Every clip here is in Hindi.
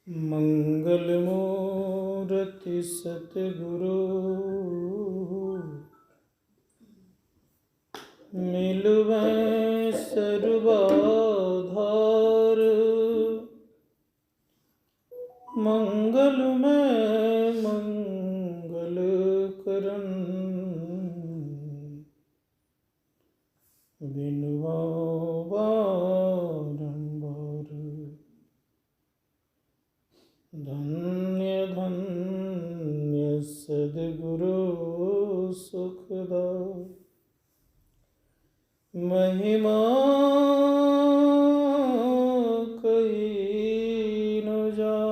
मंगलमूर्ति सतगुरु मिलवै सर्वाधार। मंगलमय मंगल करन बिनवा बारंबार। धन्य धन्य सद्गुरु सुखदा महिमा कही न जाए।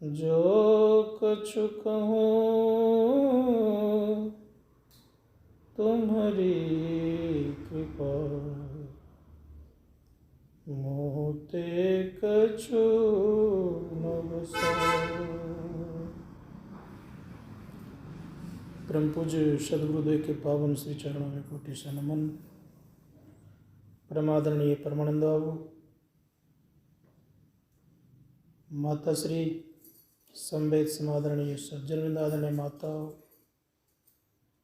जो कछु कहूँ तुम्हारी कृपा, मोते कछु न बसाए। परम पूज्य सदगुरुदेव के पावन श्री चरणों में कोटि से नमन। परमादरणीय परमानंद बाबू, माता श्री संवेद समादरणीय सज्जन वृंदादरणीय माताओं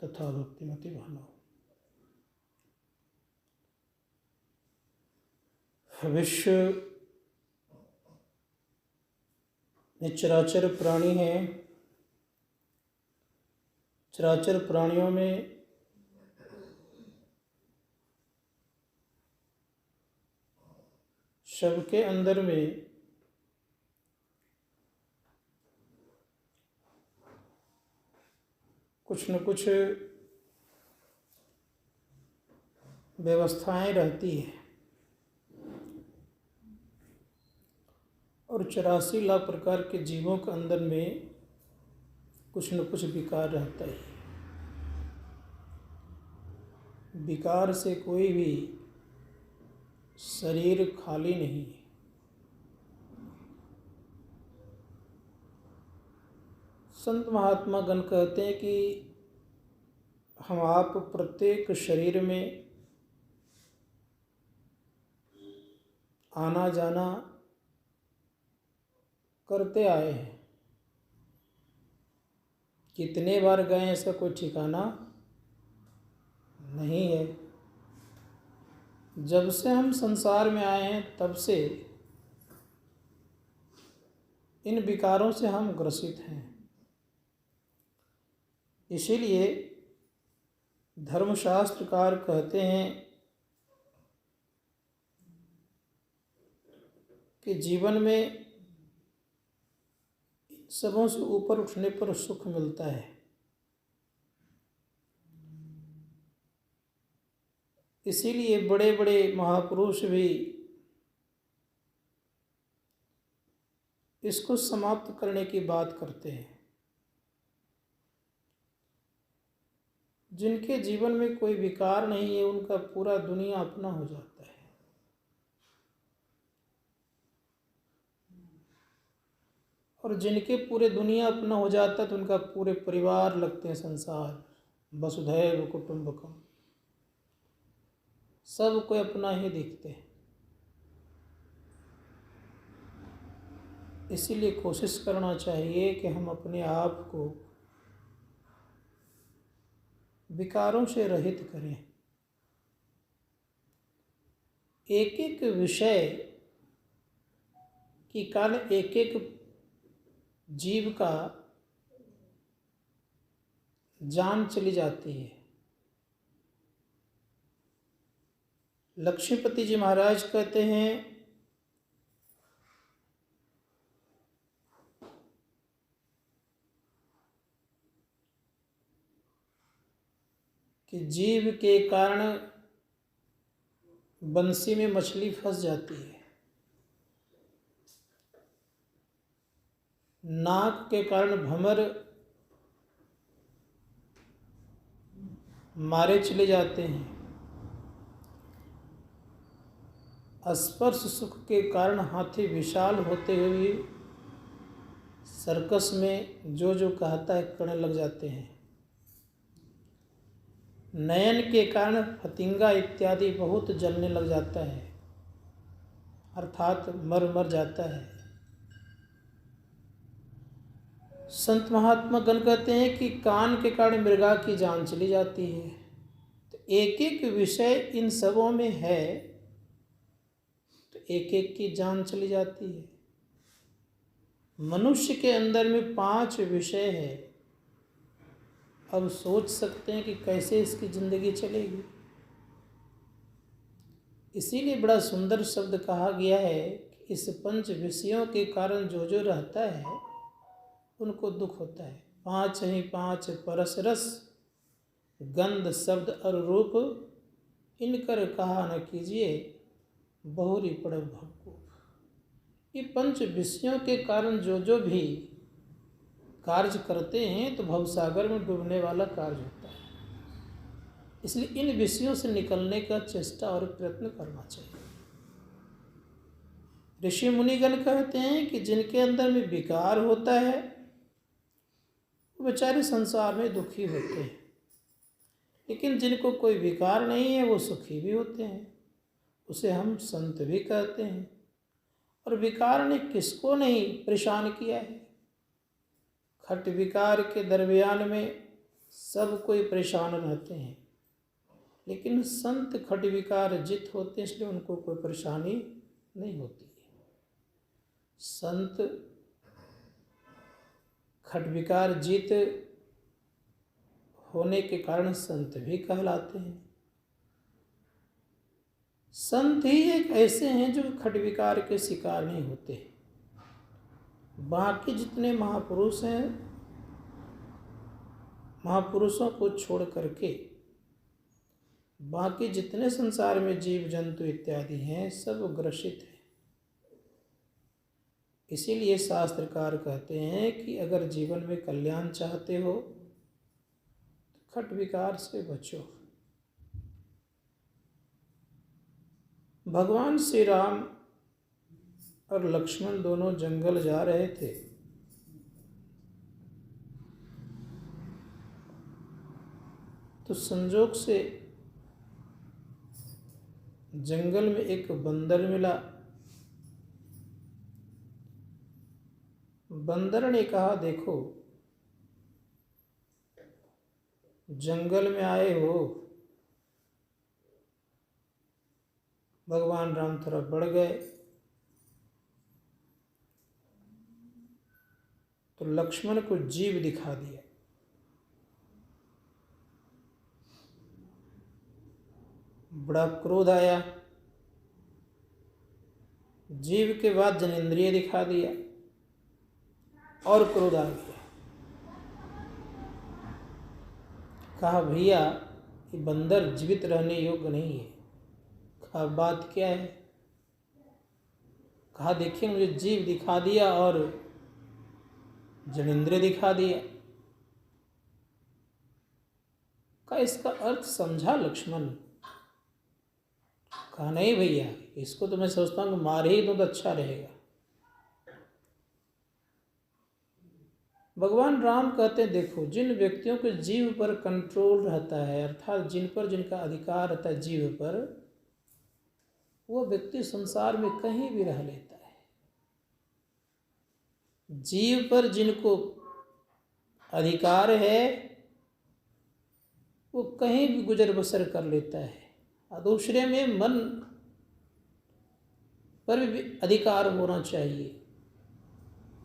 तथा भक्तिमती बहनों, विश्व में चराचर प्राणी हैं। चराचर प्राणियों में सबके अंदर में कुछ न कुछ व्यवस्थाएं रहती हैं और 84 लाख प्रकार के जीवों के अंदर में कुछ न कुछ विकार रहता है। विकार से कोई भी शरीर खाली नहीं है। संत महात्मा गण कहते हैं कि हम आप प्रत्येक शरीर में आना जाना करते आए हैं। कितने बार गए ऐसा कोई ठिकाना नहीं है। जब से हम संसार में आए हैं तब से इन विकारों से हम ग्रसित हैं। इसीलिए धर्मशास्त्रकार कहते हैं कि जीवन में सबों से ऊपर उठने पर सुख मिलता है। इसीलिए बड़े बड़े महापुरुष भी इसको समाप्त करने की बात करते हैं। जिनके जीवन में कोई विकार नहीं है उनका पूरा दुनिया अपना हो जाता है। और जिनके पूरे दुनिया अपना हो जाता है तो उनका पूरे परिवार लगते हैं संसार। वसुधैव कुटुंबकम, सब कोई अपना ही दिखते हैं। इसीलिए कोशिश करना चाहिए कि हम अपने आप को विकारों से रहित करें। एक एक विषय की कारण एक एक जीव का जान चली जाती है। लक्ष्मीपति जी महाराज कहते हैं कि जीव के कारण बंसी में मछली फंस जाती है, नाक के कारण भंवर मारे चले जाते हैं, स्पर्श सुख के कारण हाथी विशाल होते हुए सर्कस में जो जो कहता है करने लग जाते हैं। नयन के कारण फतिंगा इत्यादि बहुत जलने लग जाता है। अर्थात मर जाता है। संत महात्मा गण कहते हैं कि कान के कारण मृगा की जान चली जाती है। तो एक एक विषय इन सबों में है तो एक एक की जान चली जाती है। मनुष्य के अंदर में 5 विषय है। अब सोच सकते हैं कि कैसे इसकी जिंदगी चलेगी। इसीलिए बड़ा सुंदर शब्द कहा गया है कि इस 5 विषयों के कारण जो जो रहता है उनको दुख होता है। 5 ही 5 परस रस, गंध शब्द और रूप, इनकर कहा न कीजिए, बहुरी पड़ब भवकूप। ये 5 विषयों के कारण जो जो भी कार्य करते हैं तो भवसागर में डूबने वाला कार्य होता है। इसलिए इन विषयों से निकलने का चेष्टा और प्रयत्न करना चाहिए। ऋषि मुनिगण कहते हैं कि जिनके अंदर में विकार होता है वो बेचारे संसार में दुखी होते हैं, लेकिन जिनको कोई विकार नहीं है वो सुखी भी होते हैं। उसे हम संत भी कहते हैं। और विकार ने किसको नहीं परेशान किया है। खट विकार के दरमियान में सब कोई परेशान रहते हैं, लेकिन संत खट विकार जित होते हैं, इसलिए उनको कोई परेशानी नहीं होती है। संत खट विकार जित होने के कारण संत भी कहलाते हैं। संत ही एक ऐसे हैं जो खट विकार के शिकार नहीं होते। बाकी जितने महापुरुष हैं, महापुरुषों को छोड़ करके बाकी जितने संसार में जीव जंतु इत्यादि हैं सब ग्रसित हैं। इसीलिए शास्त्रकार कहते हैं कि अगर जीवन में कल्याण चाहते हो तो खट विकार से बचो। भगवान श्री राम और लक्ष्मण दोनों जंगल जा रहे थे। तो संजोग से जंगल में एक बंदर मिला। बंदर ने कहा, देखो जंगल में आए हो। भगवान राम थोड़ा बढ़ गए तो लक्ष्मण को जीव दिखा दिया। बड़ा क्रोध आया। जीव के बाद जनेंद्रिय दिखा दिया और क्रोध आ गया। कहा, भैया ये बंदर जीवित रहने योग्य नहीं है। कहा, बात क्या है? कहा, देखिए मुझे जीव दिखा दिया और जनेंद्रिय दिखा दिया। कहा, इसका अर्थ समझा लक्ष्मण? कहा, नहीं भैया, इसको तो मैं सोचता हूँ मार ही दूं तो अच्छा रहेगा। भगवान राम कहते हैं, देखो जिन व्यक्तियों के जीव पर कंट्रोल रहता है, अर्थात जिन पर जिनका अधिकार रहता है जीव पर, वो व्यक्ति संसार में कहीं भी रह लेता है। जीव पर जिनको अधिकार है वो कहीं भी गुजर बसर कर लेता है। और दूसरे में मन पर भी अधिकार होना चाहिए।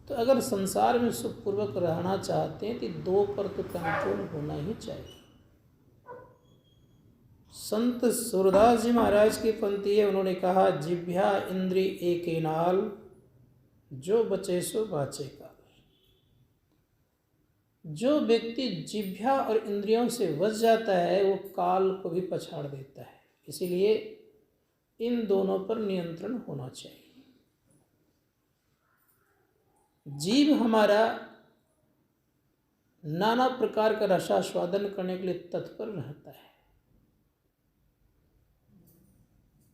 तो अगर संसार में सुखपूर्वक रहना चाहते हैं तो 2 पर तो कंट्रोल होना ही चाहिए। संत सूरदास जी महाराज की पंक्ति है, उन्होंने कहा, जिह्वा इंद्री एके नाल, जो बचे सो बाचे काल। जो व्यक्ति जिह्वा और इंद्रियों से बच जाता है वो काल को भी पछाड़ देता है। इसीलिए इन दोनों पर नियंत्रण होना चाहिए। जीव हमारा नाना प्रकार का रसास्वादन करने के लिए तत्पर रहता है।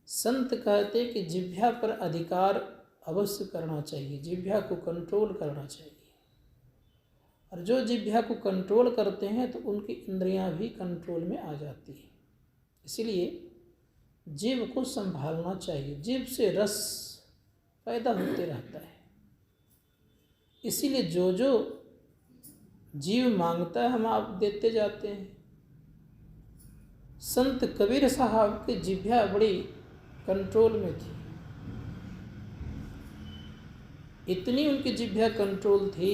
संत कहते हैं कि जिह्वा पर अधिकार अवश्य करना चाहिए, जिह्वा को कंट्रोल करना चाहिए। और जो जिह्वा को कंट्रोल करते हैं तो उनकी इंद्रियां भी कंट्रोल में आ जाती हैं। इसीलिए जीव को संभालना चाहिए। जीव से रस पैदा होते रहता है। इसीलिए जो जो जीव मांगता है हम आप देते जाते हैं। संत कबीर साहब की जिह्वा बड़ी कंट्रोल में थी। इतनी उनकी जिह्वा कंट्रोल थी,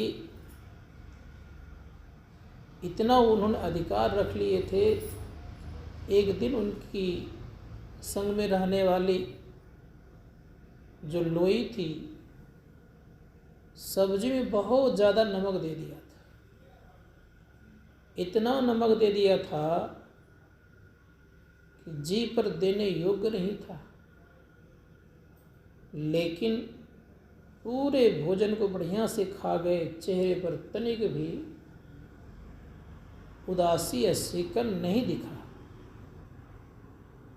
इतना उन्होंने अधिकार रख लिए थे। एक दिन उनकी संग में रहने वाली जो लोई थी, सब्जी में बहुत ज़्यादा नमक दे दिया था। इतना नमक दे दिया था कि जी पर देने योग्य नहीं था, लेकिन पूरे भोजन को बढ़िया से खा गए। चेहरे पर तनिक भी उदासी या शिकन नहीं दिखा।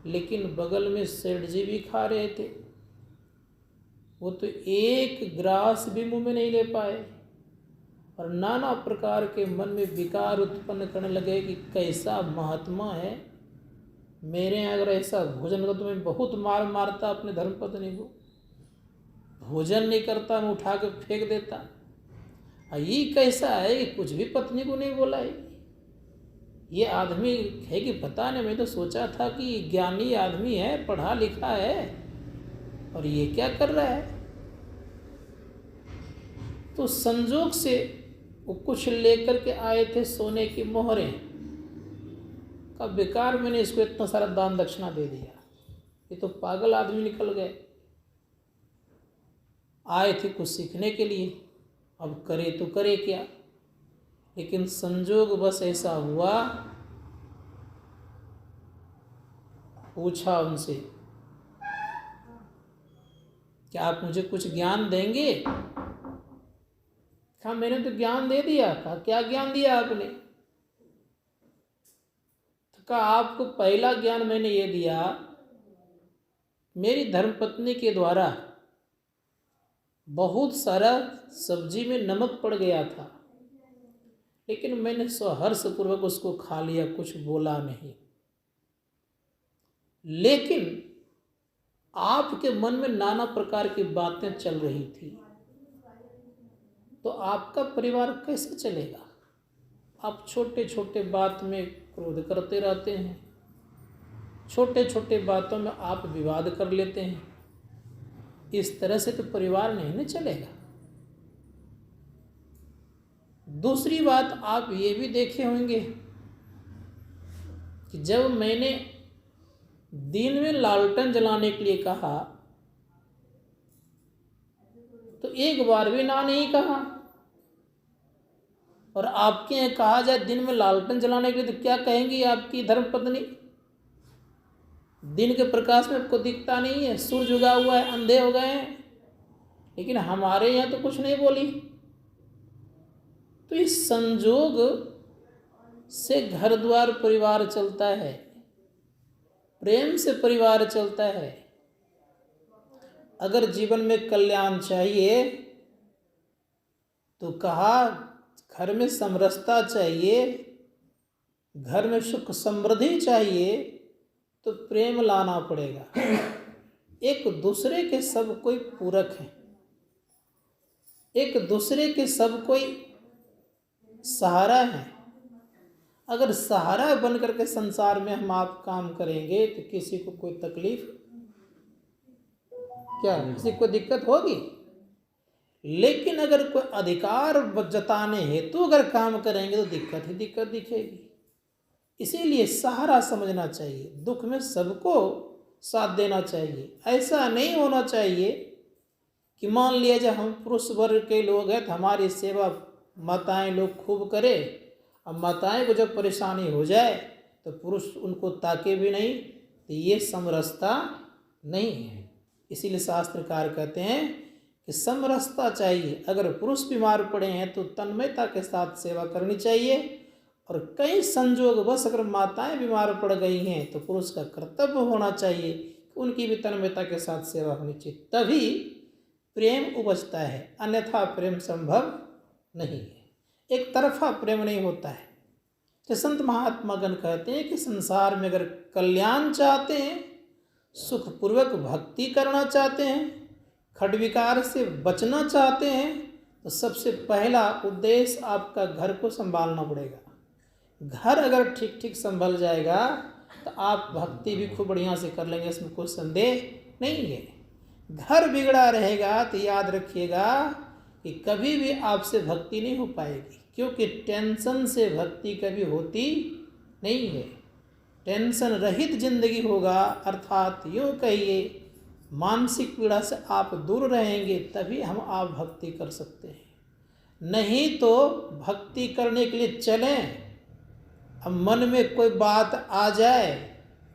लेकिन बगल में सेठ जी भी खा रहे थे, वो तो एक ग्रास भी मुंह में नहीं ले पाए और नाना प्रकार के मन में विकार उत्पन्न करने लगे कि कैसा महात्मा है, मेरे यहाँ अगर ऐसा भोजन का तो मैं बहुत मार मारता अपने धर्मपत्नी को, भोजन नहीं करता मैं उठा के फेंक देता। ये कैसा है कि कुछ भी पत्नी को नहीं बोला है। ये आदमी है कि पता नहीं, मैं तो सोचा था कि ज्ञानी आदमी है, पढ़ा लिखा है, और ये क्या कर रहा है। तो संजोग से वो कुछ लेकर के आए थे सोने की मोहरें का, बेकार मैंने इसको इतना सारा दान दक्षिणा दे दिया, ये तो पागल आदमी निकल गए। आए थे कुछ सीखने के लिए, अब करे तो करे क्या। लेकिन संजोग बस ऐसा हुआ, पूछा उनसे कि आप मुझे कुछ ज्ञान देंगे। कहा मैंने तो ज्ञान दे दिया। कहा क्या ज्ञान दिया आपने। तो कहा आपको पहला ज्ञान मैंने ये दिया, मेरी धर्मपत्नी के द्वारा बहुत सारा सब्जी में नमक पड़ गया था, लेकिन मैंने सहर्षपूर्वक उसको खा लिया, कुछ बोला नहीं। लेकिन आपके मन में नाना प्रकार की बातें चल रही थी, तो आपका परिवार कैसे चलेगा। आप छोटे छोटे बात में क्रोध करते रहते हैं, छोटे छोटे बातों में आप विवाद कर लेते हैं। इस तरह से तो परिवार नहीं न चलेगा। दूसरी बात आप ये भी देखे होंगे कि जब मैंने दिन में लालटेन जलाने के लिए कहा तो एक बार भी ना नहीं कहा, और आपके यहाँ कहा जाए दिन में लालटेन जलाने के लिए तो क्या कहेंगी आपकी धर्मपत्नी। दिन के प्रकाश में आपको दिखता नहीं है, सूरज उगा हुआ है, अंधे हो गए हैं, लेकिन हमारे यहाँ तो कुछ नहीं बोली। तो इस संजोग से घर द्वार परिवार चलता है, प्रेम से परिवार चलता है। अगर जीवन में कल्याण चाहिए तो कहा घर में समरसता चाहिए, घर में सुख समृद्धि चाहिए, तो प्रेम लाना पड़ेगा। एक दूसरे के सब कोई पूरक हैं, एक दूसरे के सब कोई सहारा है। अगर सहारा बन करके संसार में हम आप काम करेंगे तो किसी को कोई तकलीफ, क्या किसी को दिक्कत होगी। लेकिन अगर कोई अधिकार जताने हेतु अगर काम करेंगे तो दिक्कत ही दिक्कत दिखेगी। इसीलिए सहारा समझना चाहिए, दुख में सबको साथ देना चाहिए। ऐसा नहीं होना चाहिए कि मान लिया जाए हम पुरुष वर्ग के लोग हैं तो हमारी सेवा माताएं लोग खूब करे, अब माताएं को जब परेशानी हो जाए तो पुरुष उनको ताके भी नहीं, तो ये समरसता नहीं है। इसीलिए शास्त्रकार कहते हैं कि समरसता चाहिए। अगर पुरुष बीमार पड़े हैं तो तन्मयता के साथ सेवा करनी चाहिए, और कई संजोगवश अगर माताएं बीमार पड़ गई हैं तो पुरुष का कर्तव्य होना चाहिए कि उनकी भी तन्मयता के साथ सेवा होनी चाहिए, तभी प्रेम उपजता है। अन्यथा प्रेम संभव नहीं है, एक तरफा प्रेम नहीं होता है। तो संत महात्मागण कहते हैं कि संसार में अगर कल्याण चाहते हैं, सुखपूर्वक भक्ति करना चाहते हैं, खड्विकार से बचना चाहते हैं तो सबसे पहला उद्देश्य आपका घर को संभालना पड़ेगा। घर अगर ठीक ठीक संभल जाएगा तो आप भक्ति भी खूब बढ़िया से कर लेंगे, इसमें कोई संदेह नहीं है। घर बिगड़ा रहेगा तो याद रखिएगा कि कभी भी आपसे भक्ति नहीं हो पाएगी, क्योंकि टेंशन से भक्ति कभी होती नहीं है। टेंशन रहित जिंदगी होगा, अर्थात यूँ कहिए मानसिक पीड़ा से आप दूर रहेंगे, तभी हम आप भक्ति कर सकते हैं। नहीं तो भक्ति करने के लिए चलें, अब मन में कोई बात आ जाए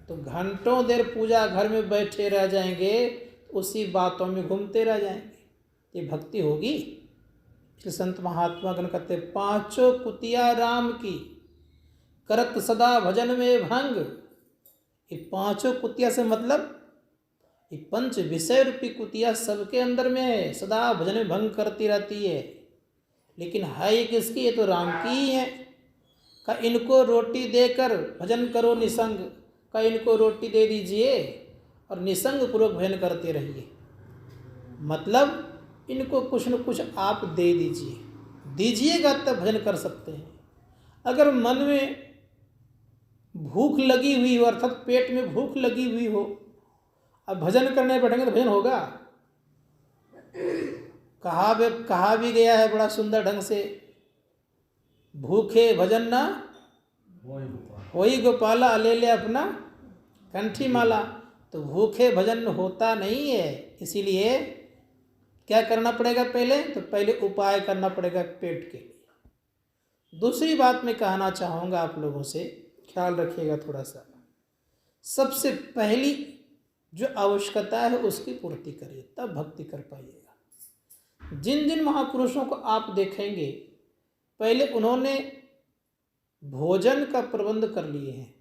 तो घंटों देर पूजा घर में बैठे रह जाएंगे, उसी बातों में घूमते रह जाएंगे, ये भक्ति होगी? इसलिए संत महात्मा गण कहते पांचों कुतिया राम की करत सदा भजन में भंग। ये पांचों कुतिया से मतलब ये पंच विषय रूपी कुतिया सबके अंदर में है, सदा भजन में भंग करती रहती है, लेकिन है ये किसकी? ये तो राम की ही है। का इनको रोटी देकर भजन करो निसंग, का इनको रोटी दे दीजिए और निसंग पूर्वक भजन करते रहिए। मतलब इनको कुछ न कुछ आप दे दीजिए, दीजिएगा तब भजन कर सकते हैं। अगर मन में भूख लगी हुई हो, अर्थात पेट में भूख लगी हुई हो, अब भजन करने बैठेंगे तो भजन होगा? कहा भी गया है बड़ा सुंदर ढंग से, भूखे भजन ना होई गोपाला, ले ले अपना कंठी माला। तो भूखे भजन होता नहीं है, इसीलिए क्या करना पड़ेगा? पहले उपाय करना पड़ेगा पेट के लिए। दूसरी बात मैं कहना चाहूँगा आप लोगों से, ख्याल रखिएगा थोड़ा सा। सबसे पहली जो आवश्यकता है उसकी पूर्ति करिए, तब भक्ति कर पाइएगा। जिन जिन महापुरुषों को आप देखेंगे, पहले उन्होंने भोजन का प्रबंध कर लिए हैं,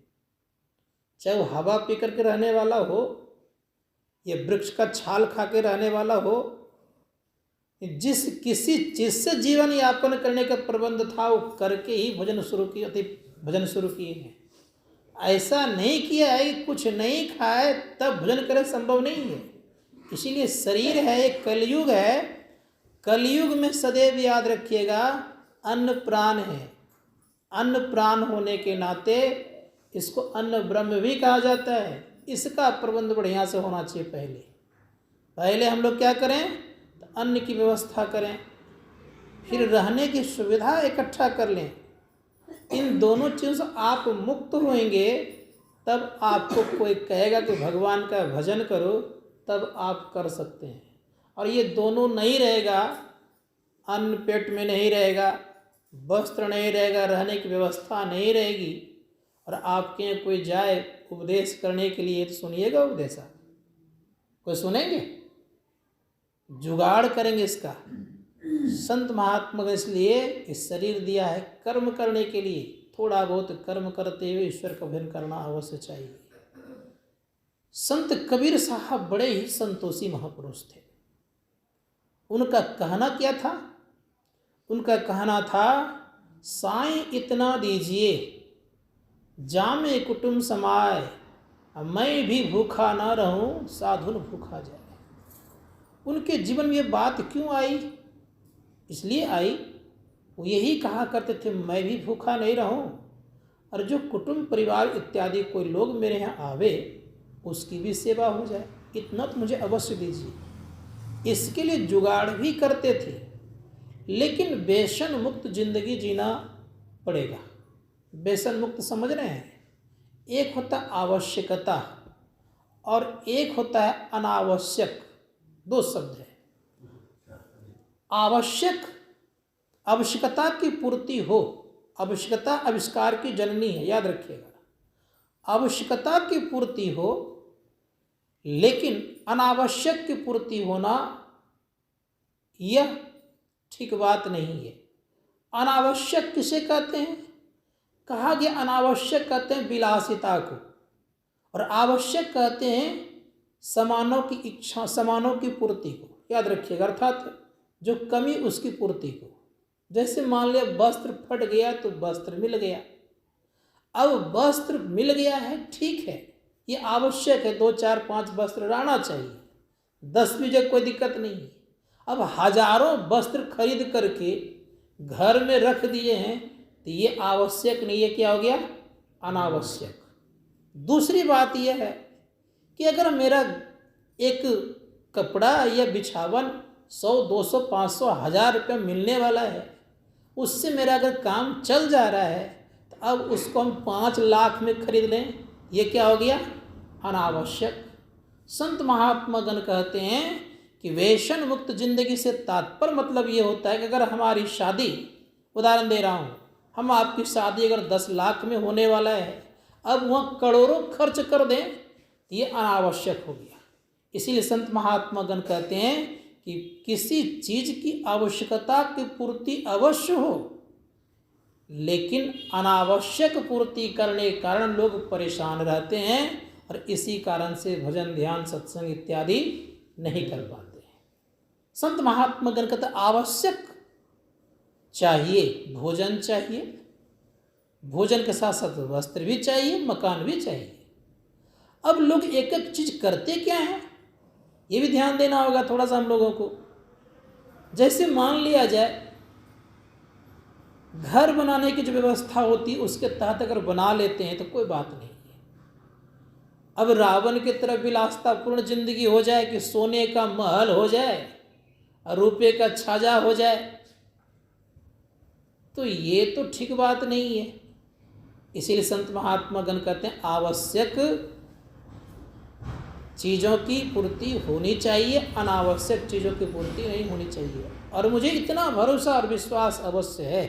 चाहे वो हवा पी करके रहने वाला हो या वृक्ष का छाल खा के रहने वाला हो, जिस किसी चीज से जीवन यापन करने का प्रबंध था वो करके ही भजन शुरू किए हैं। ऐसा नहीं किया है कि कुछ नहीं खाए तब भजन करे, संभव नहीं है। इसीलिए शरीर है, एक कलयुग है, कलयुग में सदैव याद रखिएगा अन्न प्राण है। अन्न प्राण होने के नाते इसको अन्न ब्रह्म भी कहा जाता है। इसका प्रबंध बढ़िया से होना चाहिए। पहले हम लोग क्या करें? तो अन्न की व्यवस्था करें, फिर रहने की सुविधा इकट्ठा कर लें। इन दोनों चीज़ों से आप मुक्त होंगे, तब आपको कोई कहेगा कि भगवान का भजन करो, तब आप कर सकते हैं। और ये दोनों नहीं रहेगा, अन्न पेट में नहीं रहेगा, वस्त्र नहीं रहेगा, रहने की व्यवस्था नहीं रहेगी, और आपके यहाँ कोई जाए उपदेश करने के लिए तो सुनिएगा उपदेश? कोई सुनेंगे? जुगाड़ करेंगे इसका। संत महात्मा ने इसलिए इस शरीर दिया है कर्म करने के लिए, थोड़ा बहुत कर्म करते हुए ईश्वर का भजन करना अवश्य चाहिए। संत कबीर साहब बड़े ही संतोषी महापुरुष थे। उनका कहना क्या था? उनका कहना था, साईं इतना दीजिए जामे कुटुंब समाए, मैं भी भूखा ना रहूं साधुन भूखा जाए। उनके जीवन में ये बात क्यों आई? इसलिए आई, वो यही कहा करते थे, मैं भी भूखा नहीं रहूं, और जो कुटुंब परिवार इत्यादि कोई लोग मेरे यहाँ आवे उसकी भी सेवा हो जाए, इतना तो मुझे अवश्य दीजिए। इसके लिए जुगाड़ भी करते थे, लेकिन व्यसन मुक्त जिंदगी जीना पड़ेगा। व्यसन मुक्त समझ रहे हैं? एक होता आवश्यकता और एक होता है अनावश्यक, दो शब्द है। आवश्यकता की पूर्ति हो, आवश्यकता आविष्कार की जननी है, याद रखिएगा। आवश्यकता की पूर्ति हो, लेकिन अनावश्यक की पूर्ति होना यह ठीक बात नहीं है। अनावश्यक किसे कहते हैं? कहा गया अनावश्यक कहते हैं विलासिता को, और आवश्यक कहते हैं समानों की इच्छा, समानों की पूर्ति को। याद रखिएगा, अर्थात जो कमी उसकी पूर्ति को। जैसे मान लिया वस्त्र फट गया तो वस्त्र मिल गया, अब वस्त्र मिल गया है, ठीक है, ये आवश्यक है, 2 4 5 वस्त्र रहना चाहिए। 10 भी जग कोई दिक्कत नहीं है। अब हजारों वस्त्र खरीद करके घर में रख दिए हैं तो ये आवश्यक नहीं है, क्या हो गया? अनावश्यक। दूसरी बात यह है कि अगर मेरा एक कपड़ा या बिछावन 100, 200, 500, 1000 रुपये मिलने वाला है, उससे मेरा अगर काम चल जा रहा है, तो अब उसको हम 5 लाख में खरीद लें, ये क्या हो गया? अनावश्यक। संत महात्मा गण कहते हैं कि व्यसन मुक्त जिंदगी से तात्पर्य मतलब ये होता है कि अगर हमारी शादी, उदाहरण दे रहा हूँ, हम आपकी शादी अगर 10 लाख में होने वाला है, अब वह करोड़ों खर्च कर दें, ये अनावश्यक हो गया। इसीलिए संत महात्मा गण कहते हैं कि किसी चीज की आवश्यकता की पूर्ति अवश्य हो, लेकिन अनावश्यक पूर्ति करने के कारण लोग परेशान रहते हैं और इसी कारण से भजन, ध्यान, सत्संग इत्यादि नहीं कर पाते। संत महात्मा गण कहते आवश्यक चाहिए, भोजन चाहिए, भोजन के साथ साथ वस्त्र भी चाहिए, मकान भी चाहिए। अब लोग एक एक चीज करते क्या है, ये भी ध्यान देना होगा थोड़ा सा हम लोगों को। जैसे मान लिया जाए घर बनाने की जो व्यवस्था होती है उसके तहत अगर बना लेते हैं तो कोई बात नहीं है। अब रावण की तरफ विलासतापूर्ण जिंदगी हो जाए कि सोने का महल हो जाए और रुपये का छाजा हो जाए, तो ये तो ठीक बात नहीं है। इसीलिए संत महात्मा गण कहते हैं आवश्यक चीज़ों की पूर्ति होनी चाहिए, अनावश्यक चीज़ों की पूर्ति नहीं होनी चाहिए। और मुझे इतना भरोसा और विश्वास अवश्य है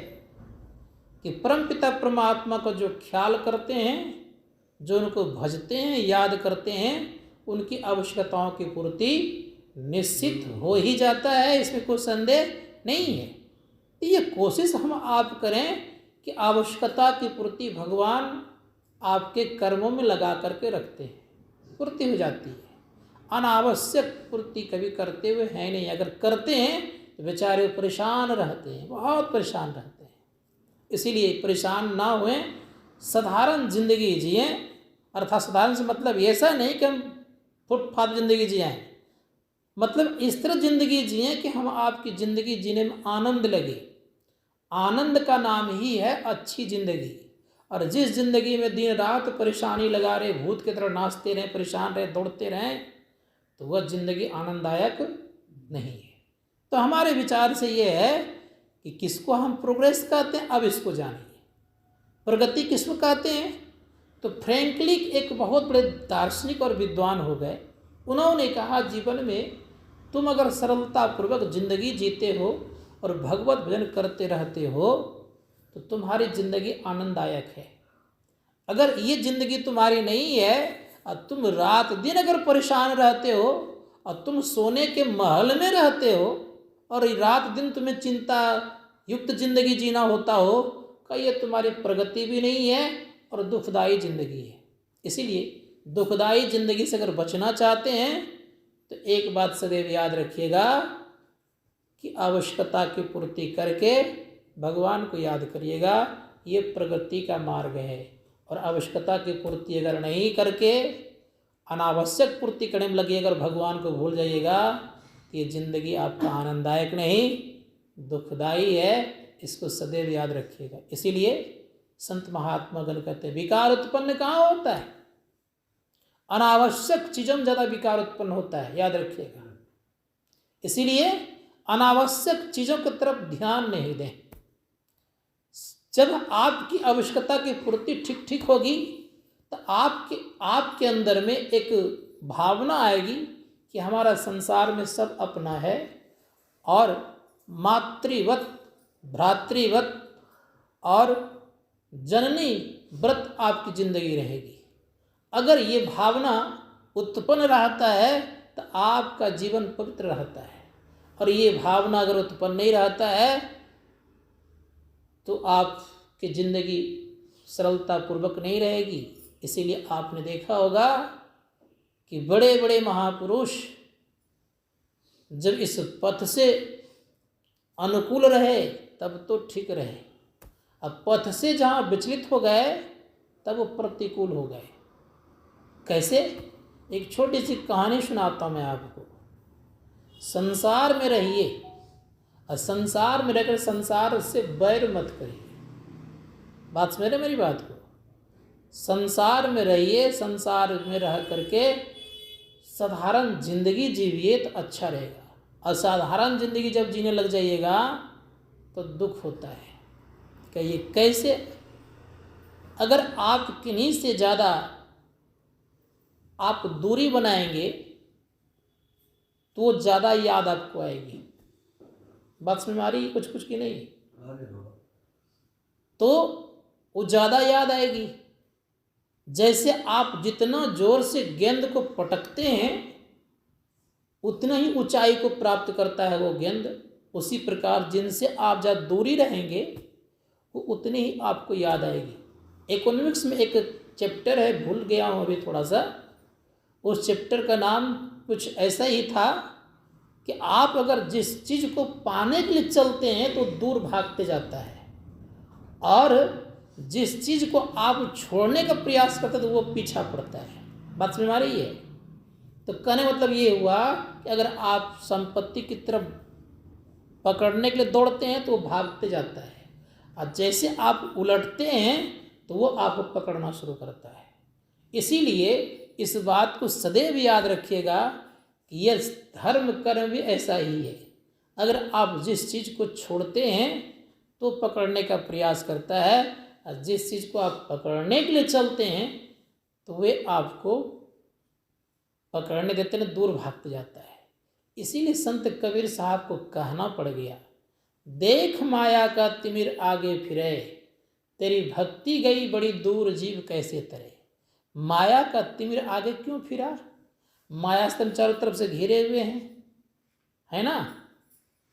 कि परमपिता परमात्मा को जो ख्याल करते हैं, जो उनको भजते हैं, याद करते हैं, उनकी आवश्यकताओं की पूर्ति निश्चित हो ही जाता है, इसमें कोई संदेह नहीं है। ये कोशिश हम आप करें कि आवश्यकता की पूर्ति भगवान आपके कर्मों में लगा करके रखते हैं, पूर्ति हो जाती है। अनावश्यक पूर्ति कभी करते हुए है नहीं, अगर करते हैं तो बेचारे परेशान रहते हैं, बहुत परेशान रहते हैं। इसीलिए परेशान ना हुए, साधारण जिंदगी जिए। अर्थात साधारण से मतलब ऐसा नहीं कि हम फुटपाथ जिंदगी जिए, मतलब इस तरह जिंदगी जिए कि हम आपकी जिंदगी जीने में आनंद लगे। आनंद का नाम ही है अच्छी जिंदगी। और जिस जिंदगी में दिन रात परेशानी लगा रहे, भूत की तरह नाचते रहें, परेशान रहे, दौड़ते रहें, तो वह जिंदगी आनंददायक नहीं है। तो हमारे विचार से ये है कि किसको हम प्रोग्रेस कहते हैं, अब इसको जानिए। प्रगति किसको कहते हैं? तो फ्रैंकली एक बहुत बड़े दार्शनिक और विद्वान हो गए, उन्होंने कहा जीवन में तुम अगर सरलतापूर्वक जिंदगी जीते हो और भगवत भजन करते रहते हो तो तुम्हारी जिंदगी आनंददायक है। अगर ये जिंदगी तुम्हारी नहीं है और तुम रात दिन अगर परेशान रहते हो और तुम सोने के महल में रहते हो और रात दिन तुम्हें चिंता युक्त जिंदगी जीना होता हो, का ये तुम्हारी प्रगति भी नहीं है और दुखदायी जिंदगी है। इसीलिए दुखदायी जिंदगी से अगर बचना चाहते हैं तो एक बात सदैव याद रखिएगा कि आवश्यकता की पूर्ति करके भगवान को याद करिएगा, ये प्रगति का मार्ग है। और आवश्यकता की पूर्ति अगर नहीं करके अनावश्यक पूर्ति करने में लगिएगा और भगवान को भूल जाइएगा तो ये जिंदगी आपका आनंददायक नहीं, दुखदायी है। इसको सदैव याद रखिएगा। इसीलिए संत महात्मा गण कहते हैं विकार उत्पन्न कहाँ होता है? अनावश्यक चीज़ों में ज़्यादा विकार उत्पन्न होता है, याद रखिएगा। इसीलिए अनावश्यक चीज़ों की तरफ ध्यान नहीं दें। जब आपकी आवश्यकता की पूर्ति ठीक ठीक होगी तो आपके अंदर में एक भावना आएगी कि हमारा संसार में सब अपना है और मातृवत, भ्रातृवत और जननी व्रत आपकी जिंदगी रहेगी। अगर ये भावना उत्पन्न रहता है तो आपका जीवन पवित्र रहता है, और ये भावना अगर उत्पन्न नहीं रहता है तो आपकी जिंदगी सरलतापूर्वक नहीं रहेगी। इसीलिए आपने देखा होगा कि बड़े बड़े महापुरुष जब इस पथ से अनुकूल रहे तब तो ठीक रहे, अब पथ से जहाँ विचलित हो गए तब वो प्रतिकूल हो गए। कैसे? एक छोटी सी कहानी सुनाता हूँ मैं आपको। संसार में रहिए और संसार में रहकर संसार से बैर मत करिए। बात समझ रहे मेरी बात को? संसार में रहिए, संसार में रह करके साधारण जिंदगी जीविए तो अच्छा रहेगा। असाधारण जिंदगी जब जीने लग जाइएगा तो दुख होता है। कहिए कैसे? अगर आप किन्हीं से ज़्यादा आप दूरी बनाएंगे तो वो ज़्यादा याद आपको आएगी। बात समझ में आ रही है कुछ कुछ की नहीं? तो वो ज़्यादा याद आएगी। जैसे आप जितना जोर से गेंद को पटकते हैं उतना ही ऊंचाई को प्राप्त करता है वो गेंद। उसी प्रकार जिनसे आप ज़्यादा दूरी रहेंगे वो उतनी ही आपको याद आएगी। इकोनॉमिक्स में एक चैप्टर है, भूल गया हूँ अभी थोड़ा सा, उस चैप्टर का नाम कुछ ऐसा ही था कि आप अगर जिस चीज़ को पाने के लिए चलते हैं तो दूर भागते जाता है, और जिस चीज़ को आप छोड़ने का प्रयास करते तो वो पीछा पड़ता है। बात समझ में आ रही है? तो कहने मतलब ये हुआ कि अगर आप संपत्ति की तरफ पकड़ने के लिए दौड़ते हैं तो वो भागते जाता है, और जैसे आप उलटते हैं तो वो आपको पकड़ना शुरू करता है। इसीलिए इस बात को सदैव याद रखिएगा कि यह धर्म कर्म भी ऐसा ही है। अगर आप जिस चीज़ को छोड़ते हैं तो पकड़ने का प्रयास करता है, और जिस चीज़ को आप पकड़ने के लिए चलते हैं तो वे आपको पकड़ने देते हैं, दूर भागते जाता है। इसीलिए संत कबीर साहब को कहना पड़ गया, देख माया का तिमिर आगे फिरे, तेरी भक्ति गई बड़ी दूर जीव कैसे तरे। माया का तिमिर आगे क्यों फिरा? माया से हम चारों तरफ से घिरे हुए हैं, है ना?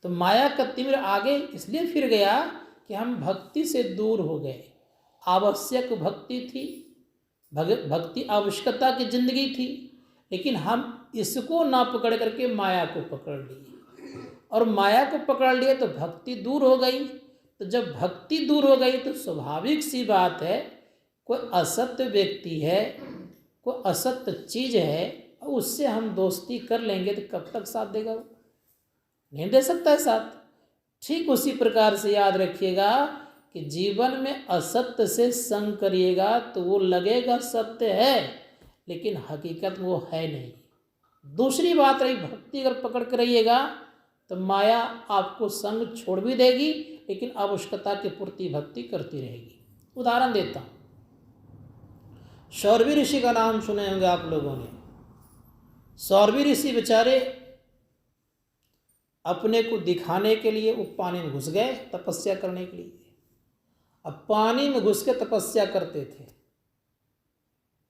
तो माया का तिमिर आगे इसलिए फिर गया कि हम भक्ति से दूर हो गए। आवश्यक भक्ति थी, भक्ति आवश्यकता की जिंदगी थी, लेकिन हम इसको ना पकड़ करके माया को पकड़ लिए, और माया को पकड़ लिए तो भक्ति दूर हो गई। तो जब भक्ति दूर हो गई तो स्वाभाविक सी बात है, कोई असत्य व्यक्ति है, कोई असत्य चीज़ है, और उससे हम दोस्ती कर लेंगे तो कब तक साथ देगा? वो नहीं दे सकता है साथ। ठीक उसी प्रकार से याद रखिएगा कि जीवन में असत्य से संग करिएगा तो वो लगेगा सत्य है, लेकिन हकीकत वो है नहीं। दूसरी बात रही भक्ति, अगर पकड़ कर रहिएगा तो माया आपको संग छोड़ भी देगी, लेकिन आवश्यकता की पूर्ति भक्ति करती रहेगी। उदाहरण देता हूँ, सौरवी ऋषि का नाम सुने होंगे आप लोगों ने। सौरवी ऋषि बेचारे अपने को दिखाने के लिए वो पानी में घुस गए तपस्या करने के लिए। अब पानी में घुस के तपस्या करते थे।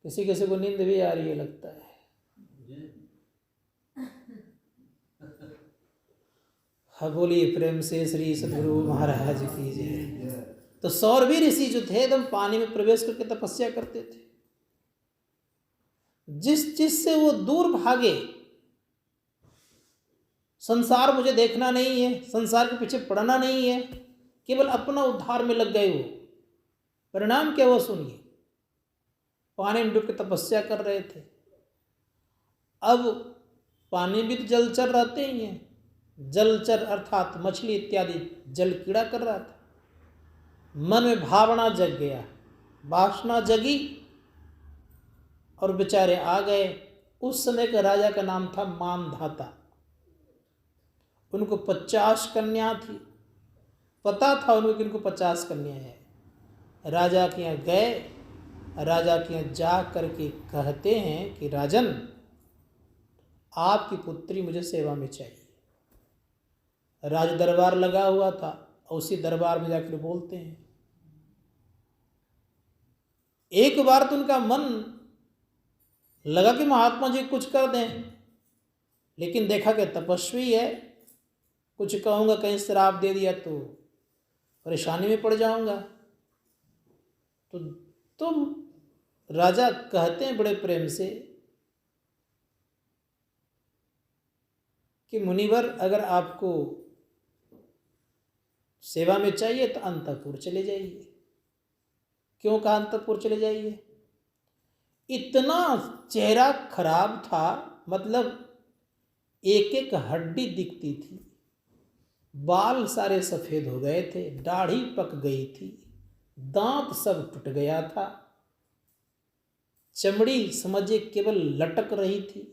किसी किसी को नींद भी आ रही है लगता है। हाँ, बोलिए प्रेम से श्री सद्गुरु महाराज की जय। तो सौरवी ऋषि जो थे एकदम पानी में प्रवेश करके तपस्या करते थे। जिस चीज से वो दूर भागे, संसार मुझे देखना नहीं है, संसार के पीछे पड़ना नहीं है, केवल अपना उद्धार में लग गए। वो परिणाम क्या हुआ सुनिए। पानी में डूब के तपस्या कर रहे थे। अब पानी भी तो जलचर रहते ही हैं, जलचर अर्थात मछली इत्यादि जल कीड़ा कर रहा था। मन में भावना जग गया, वासना जगी, और बेचारे आ गए। उस समय के राजा का नाम था मानधाता। उनको 50 कन्या थी। पता था उनको कि उनको 50 कन्या है। राजा के यहाँ गए, राजा के यहाँ जा करके कहते हैं कि राजन, आपकी पुत्री मुझे सेवा में चाहिए। राज दरबार लगा हुआ था, और उसी दरबार में जाकर बोलते हैं। एक बार तो उनका मन लगा कि महात्मा जी कुछ कर दें, लेकिन देखा कि तपस्वी है, कुछ कहूँगा कहीं श्राप दे दिया तो परेशानी में पड़ जाऊंगा। तो राजा कहते हैं बड़े प्रेम से कि मुनिवर, अगर आपको सेवा में चाहिए तो अंतःपुर चले जाइए। क्यों कहा अंतःपुर चले जाइए? इतना चेहरा खराब था, मतलब एक एक हड्डी दिखती थी, बाल सारे सफ़ेद हो गए थे, दाढ़ी पक गई थी, दांत सब टूट गया था, चमड़ी समझे केवल लटक रही थी।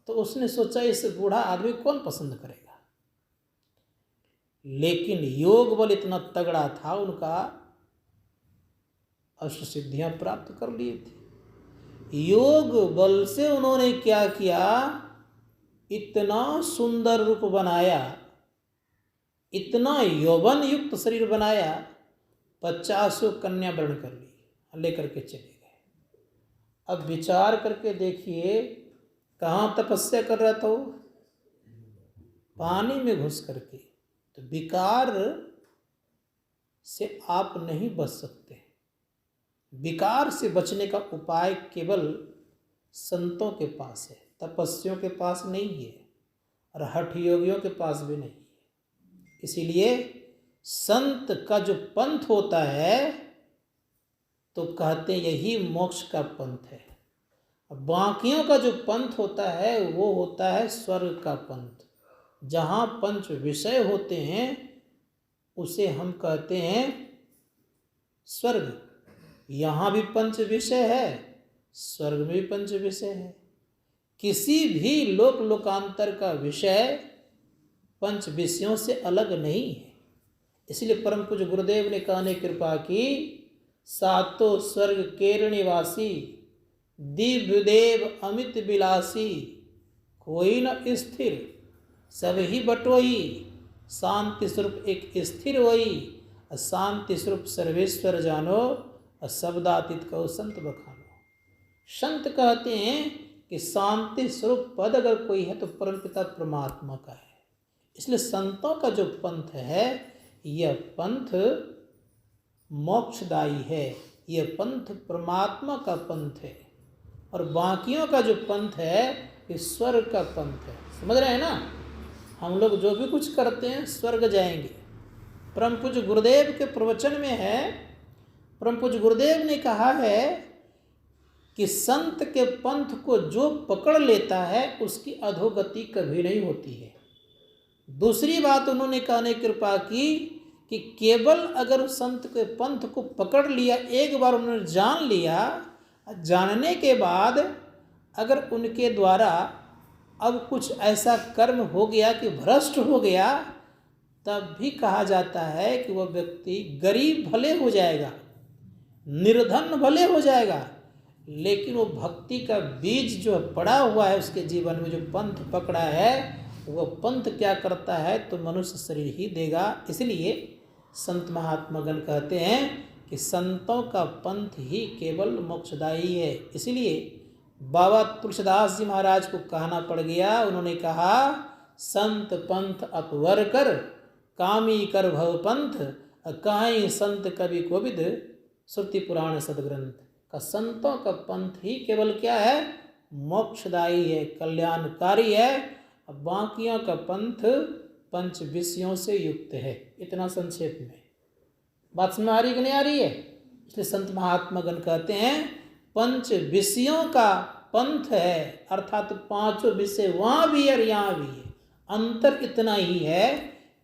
तो उसने सोचा इस बूढ़ा आदमी कौन पसंद करेगा, लेकिन योग बल इतना तगड़ा था उनका, अष्ट सिद्धियां प्राप्त कर लिए थे। योग बल से उन्होंने क्या किया, इतना सुंदर रूप बनाया, इतना यौवन युक्त शरीर बनाया, 50 कन्या वर्ण कर ली, लेकर के चले गए। अब विचार करके देखिए, कहाँ तपस्या कर रहा था वो, पानी में घुस करके। तो विकार से आप नहीं बच सकते। विकार से बचने का उपाय केवल संतों के पास है, तपस्वियों के पास नहीं है, और हठ योगियों के पास भी नहीं है। इसीलिए संत का जो पंथ होता है तो कहते हैं यही मोक्ष का पंथ है। बाकियों का जो पंथ होता है वो होता है स्वर्ग का पंथ। जहाँ पंच विषय होते हैं उसे हम कहते हैं स्वर्ग। यहाँ भी पंच विषय है, स्वर्ग में भी पंच विषय है। किसी भी लोक लोकांतर का विषय पंच विषयों से अलग नहीं है। इसलिए परम पूज्य गुरुदेव ने कहने कृपा की, सातों स्वर्ग केर निवासी, दिव्य देव अमित विलासी, कोई न स्थिर सब ही बटोई, शांति स्वरूप एक स्थिर होई, शांति स्वरूप सर्वेश्वर जानो, शब्दातीत कहो संत बखानो। संत कहते हैं कि शांति स्वरूप पद अगर कोई है तो परमपिता परमात्मा का है। इसलिए संतों का जो पंथ है यह पंथ मोक्षदायी है, यह पंथ परमात्मा का पंथ है। और बाकियों का जो पंथ है ये स्वर्ग का पंथ है। समझ रहे हैं ना, हम लोग जो भी कुछ करते हैं स्वर्ग जाएंगे। परम पूज्य गुरुदेव के प्रवचन में है, परम पूज्य गुरुदेव ने कहा है कि संत के पंथ को जो पकड़ लेता है उसकी अधोगति कभी नहीं होती है। दूसरी बात उन्होंने कहने कृपा की कि केवल अगर संत के पंथ को पकड़ लिया, एक बार उन्होंने जान लिया, जानने के बाद अगर उनके द्वारा अब कुछ ऐसा कर्म हो गया कि भ्रष्ट हो गया, तब भी कहा जाता है कि वह व्यक्ति गरीब भले हो जाएगा, निर्धन भले हो जाएगा, लेकिन वो भक्ति का बीज जो पड़ा हुआ है उसके जीवन में, जो पंथ पकड़ा है, वह पंथ क्या करता है तो मनुष्य शरीर ही देगा। इसलिए संत महात्मागण कहते हैं कि संतों का पंथ ही केवल मोक्षदायी है। इसलिए बाबा तुलसीदास जी महाराज को कहना पड़ गया, उन्होंने कहा, संत पंथ अपवर कर, कामी कर भव पंथ, काई संत कवि कोविद, श्रुति पुराण सदग्रंथ। का संतों का पंथ ही केवल क्या है, मोक्षदायी है, कल्याणकारी है। अब बाकियों का पंथ पंच विषयों से युक्त है। इतना संक्षेप में बात समझ आ रही कि नहीं आ रही है? इसलिए संत महात्मागण कहते हैं पंच विषयों का पंथ है, अर्थात पांचों विषय वहाँ भी है और यहाँ भी है। अंतर इतना ही है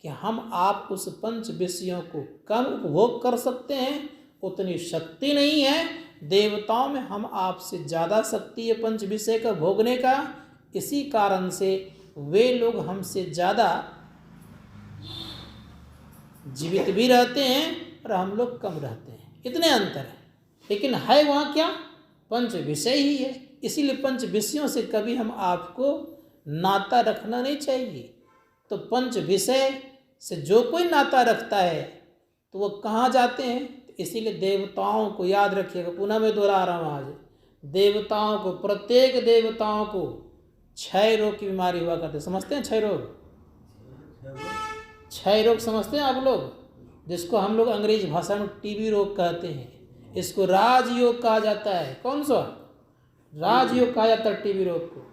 कि हम आप उस पंच विषयों को कम उपभोग कर सकते हैं, उतनी शक्ति नहीं है। देवताओं में हम आपसे ज़्यादा शक्ति है पंच विषय का भोगने का। इसी कारण से वे लोग हमसे ज़्यादा जीवित भी रहते हैं और हम लोग कम रहते हैं। इतने अंतर है, लेकिन है वहाँ क्या, पंच विषय ही है। इसीलिए पंच विषयों से कभी हम आपको नाता रखना नहीं चाहिए। तो पंच विषय से जो कोई नाता रखता है तो वो कहाँ जाते हैं? इसीलिए देवताओं को याद रखिएगा, पुनः मैं दोहरा रहा हूँ आज, देवताओं को, प्रत्येक देवताओं को क्षय रोग की बीमारी हुआ करते। समझते हैं क्षय रोग? क्षय रोग समझते हैं आप लोग, जिसको हम लोग अंग्रेजी भाषा में टीबी रोग कहते हैं। इसको राजयोग कहा जाता है। कौन सा राजयोग कहा जाता है टीबी रोग को?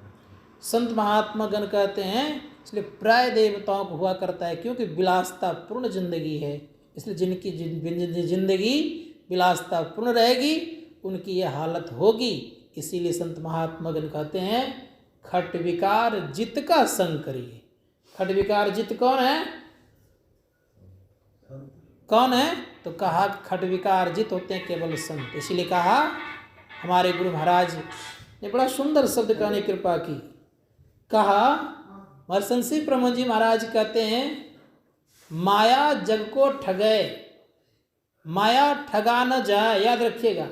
संत महात्मा गण कहते हैं इसलिए प्राय देवताओं को हुआ करता है, क्योंकि विलासता पूर्ण जिंदगी है। इसलिए जिनकी जिंदगी विलासता पूर्ण रहेगी उनकी यह हालत होगी। इसीलिए संत महात्मा गण कहते हैं खट विकार जित का संग करिए। खट विकार जित कौन है? कौन है? तो कहा खट विकार जित होते हैं केवल संत। इसीलिए कहा हमारे गुरु महाराज ने बड़ा सुंदर शब्द कहने की कृपा की। कहा महर्षि प्रमोद जी महाराज कहते हैं, माया जग को ठगे, माया ठगा न जाए। याद रखिएगा,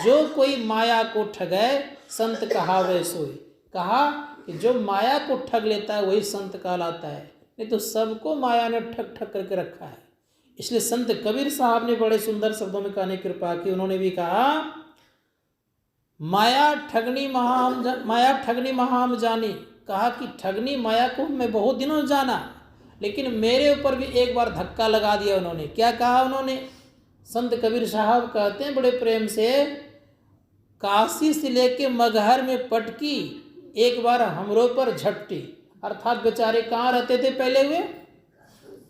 जो कोई माया को ठगे संत कहावे सोई। कहा कि जो माया को ठग लेता है वही संत कहलाता है, नहीं तो सबको माया ने ठग ठग करके रखा है। इसलिए संत कबीर साहब ने बड़े सुंदर शब्दों में कहने की कृपा की। उन्होंने भी कहा, माया ठगनी महाम जानी। कहा कि ठगनी माया को मैं बहुत दिनों जाना, लेकिन मेरे ऊपर भी एक बार धक्का लगा दिया उन्होंने। क्या कहा उन्होंने? संत कबीर साहब कहते हैं बड़े प्रेम से, काशी से लेके मगहर में पटकी, एक बार हमरों पर झपटी। अर्थात बेचारे कहाँ रहते थे पहले हुए?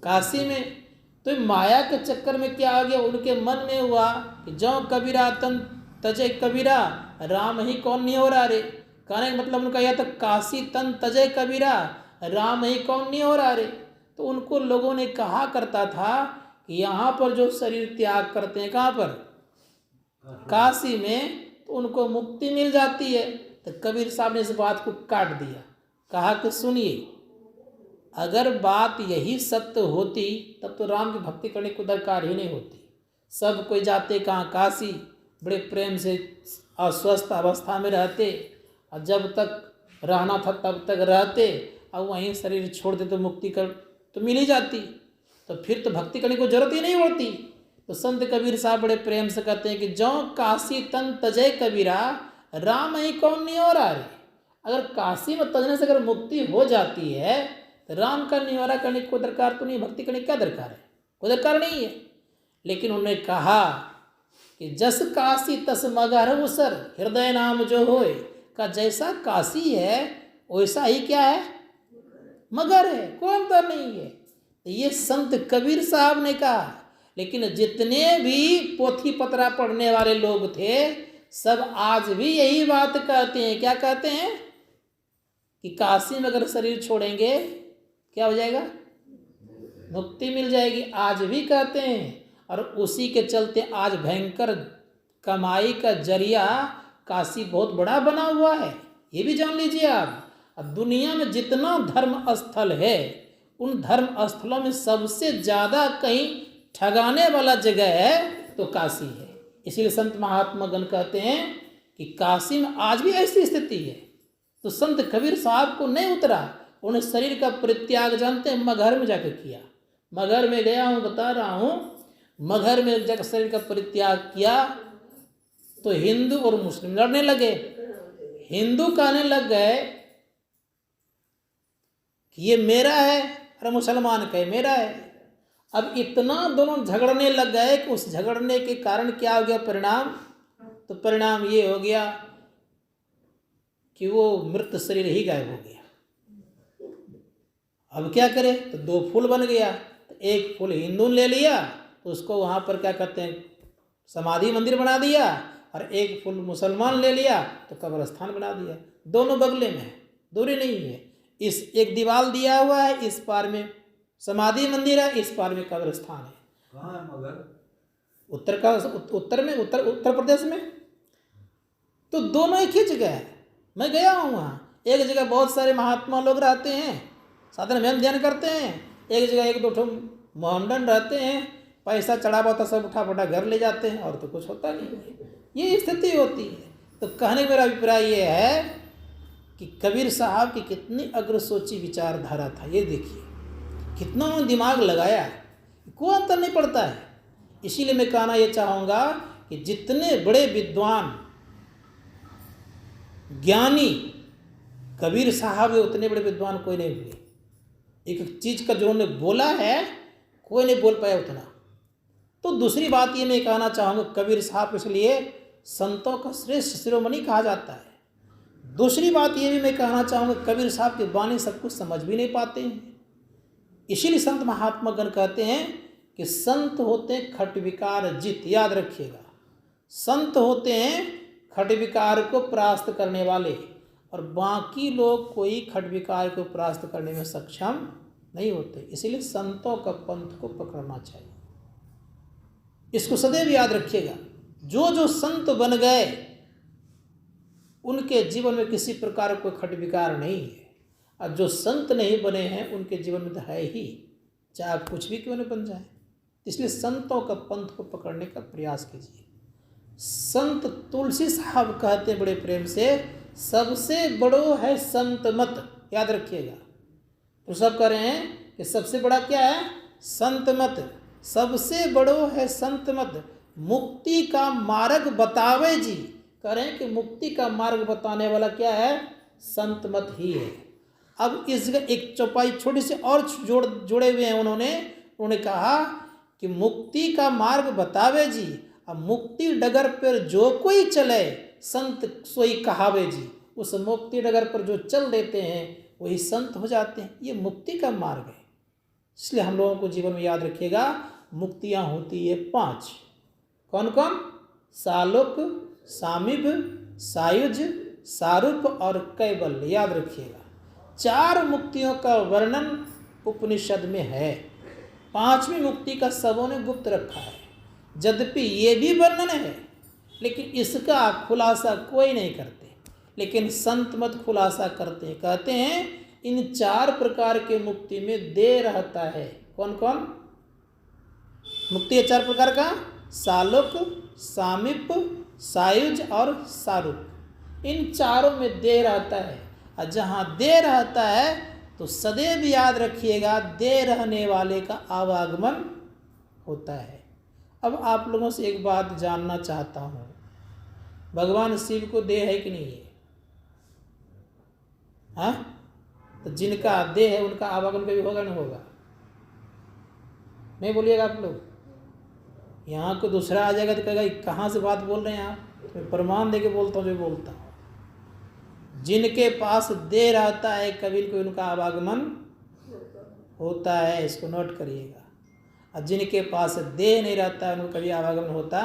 काशी में। तो माया के चक्कर में क्या आ गया उनके मन में हुआ कि जो कबीरा तन तजय कबीरा, राम ही कौन नहीं हो रहा रे। कहने का मतलब उनका यह था, काशी तन तजय कबीरा, राम ही कौन नहीं हो रहा रे। तो उनको लोगों ने कहा करता था कि यहाँ पर जो शरीर त्याग करते हैं, कहाँ पर? काशी में, तो उनको मुक्ति मिल जाती है। तो कबीर साहब ने इस बात को काट दिया। कहा कि सुनिए, अगर बात यही सत्य होती तब तो राम की भक्ति करने को दरकार ही नहीं होती। सब कोई जाते कहाँ? काशी, बड़े प्रेम से अस्वस्थ अवस्था में रहते, और जब तक रहना था तब तक रहते, और वहीं शरीर छोड़ दे तो मुक्ति कर तो मिल ही जाती। तो फिर तो भक्ति करने को जरूरत ही नहीं होती। तो संत कबीर साहब बड़े प्रेम से कहते हैं कि जो काशी तन तजय कबीरा, राम ही कौन नहीं हो रहा रे। अगर काशी में तजने से अगर मुक्ति हो जाती है तो राम का निवारा करने की कोई दरकार तो नहीं, भक्ति करने की क्या दरकार है? कोई दरकार नहीं है। लेकिन उन्होंने कहा कि जस काशी तस मगहर उसर, हृदय नाम जो होए। का जैसा काशी है वैसा ही क्या है? मगर है, कोई अंतर नहीं है। ये संत कबीर साहब ने कहा। लेकिन जितने भी पोथी पतरा पढ़ने वाले लोग थे सब आज भी यही बात कहते हैं। क्या कहते हैं? कि काशी में अगर शरीर छोड़ेंगे क्या हो जाएगा? मुक्ति मिल जाएगी। आज भी कहते हैं, और उसी के चलते आज भयंकर कमाई का जरिया काशी बहुत बड़ा बना हुआ है। ये भी जान लीजिए आप। अब दुनिया में जितना धर्म स्थल है, उन धर्म स्थलों में सबसे ज़्यादा कहीं ठगाने वाला जगह है तो काशी है। इसीलिए संत महात्मा गण कहते हैं कि काशी में आज भी ऐसी स्थिति है। तो संत कबीर साहब को नहीं उतरा, उन्हें शरीर का परित्याग जानते हैं मगहर में जाकर किया। मगहर में गया हूँ, बता रहा हूँ, मगहर में जाकर शरीर का परित्याग किया तो हिंदू और मुस्लिम लड़ने लगे। हिंदू कहने लग गए कि ये मेरा है, और मुसलमान कहे मेरा है। अब इतना दोनों झगड़ने लग गए कि उस झगड़ने के कारण क्या हो गया परिणाम? तो परिणाम ये हो गया कि वो मृत शरीर ही गायब हो गया। अब क्या करे? तो दो फूल बन गया। तो एक फूल हिंदू ने ले लिया तो उसको वहाँ पर क्या कहते हैं, समाधि मंदिर बना दिया, और एक फूल मुसलमान ले लिया तो कब्रस्तान बना दिया। दोनों बगले में, दूरी नहीं है। इस एक दीवार दिया हुआ है, इस पार में समाधि मंदिर है, इस पार में कब्रस्तान है। कहाँ है मगर? उत्तर प्रदेश में। तो दोनों एक ही जगह है। मैं गया हूँ वहाँ। एक जगह बहुत सारे महात्मा लोग रहते हैं, साधन में ध्यान करते हैं। एक जगह एक दो ठो मोहम्मडन रहते हैं, पैसा चढ़ा हुआ सब उठा फटा घर ले जाते हैं, और तो कुछ होता नहीं है। ये स्थिति होती है। तो कहने का मेरा अभिप्राय ये है कि कबीर साहब की कितनी अग्र सोची विचारधारा था। ये देखिए कितना उन्होंने दिमाग लगाया है, कोई अंतर नहीं पड़ता है। इसीलिए मैं कहना ये चाहूँगा कि जितने बड़े विद्वान ज्ञानी कबीर साहब है, उतने बड़े विद्वान कोई नहीं हुए। एक चीज़ का जो उन्होंने बोला है कोई नहीं बोल पाया उतना। तो दूसरी बात ये मैं कहना चाहूँगा, कबीर साहब इसलिए संतों का श्रेष्ठ शिरोमणि कहा जाता है। दूसरी बात ये भी मैं कहना चाहूँगा, कबीर साहब की वाणी सब कुछ समझ भी नहीं पाते हैं। इसीलिए संत महात्मा गण कहते हैं कि संत होते हैं खट विकार जित। याद रखिएगा, संत होते हैं खट विकार को परास्त करने वाले, और बाकी लोग कोई खटविकार को परास्त करने में सक्षम नहीं होते। इसीलिए संतों का पंथ को पकड़ना चाहिए। इसको सदैव याद रखिएगा। जो जो संत बन गए उनके जीवन में किसी प्रकार कोई खटविकार नहीं है, और जो संत नहीं बने हैं उनके जीवन में तो है ही, चाहे आप कुछ भी क्यों न बन जाए। इसलिए संतों का पंथ को पकड़ने का प्रयास कीजिए। संत तुलसी साहब कहते हैं बड़े प्रेम से, सबसे बड़ो है संत मत। याद रखिएगा, तो सब कह रहे हैं कि सबसे बड़ा क्या है? संत मत। सबसे बड़ो है संत मत, मुक्ति का मार्ग बतावे जी। कह रहे हैं कि मुक्ति का मार्ग बताने वाला क्या है? संत मत ही है। अब इस एक चौपाई छोटी सी और जोड़े हुए हैं उन्होंने कहा कि मुक्ति का मार्ग बतावे जी, अब मुक्ति डगर पर जो कोई चले संत सोई कहावे जी। उस मुक्ति डगर पर जो चल देते हैं वही संत हो जाते हैं। ये मुक्ति का मार्ग है। इसलिए हम लोगों को जीवन में याद रखिएगा, मुक्तियां होती है 5। कौन कौन? सालोक, सामिभ, सायुज, सारूप और कैवल्य। याद रखिएगा, 4 मुक्तियों का वर्णन उपनिषद में है। 5वीं मुक्ति का सबों ने गुप्त रखा है। यद्यपि ये भी वर्णन है लेकिन इसका खुलासा कोई नहीं करते, लेकिन संत मत खुलासा करते हैं। कहते हैं इन 4 प्रकार के मुक्ति में देह रहता है। कौन कौन मुक्ति है 4 प्रकार का? सालोक, सामीप, सायुज और सारूप। इन चारों में देह रहता है, और जहाँ देह रहता है तो सदैव याद रखिएगा देह रहने वाले का आवागमन होता है। अब आप लोगों से एक बात जानना चाहता हूँ, भगवान शिव को देह है कि नहीं है? हाँ, तो जिनका देह है उनका आवागमन कभी होगा नहीं होगा? नहीं बोलिएगा आप लोग। यहाँ को दूसरा आ जाएगा तो कहेगा कहाँ से बात बोल रहे हैं आप? तो मैं प्रमाण दे के बोलता हूँ जो बोलता हूँ। जिनके पास देह रहता है कभी न कभी उनका आवागमन होता है, इसको नोट करिएगा। और जिनके पास देह नहीं रहता है उनको कभी आवागमन होता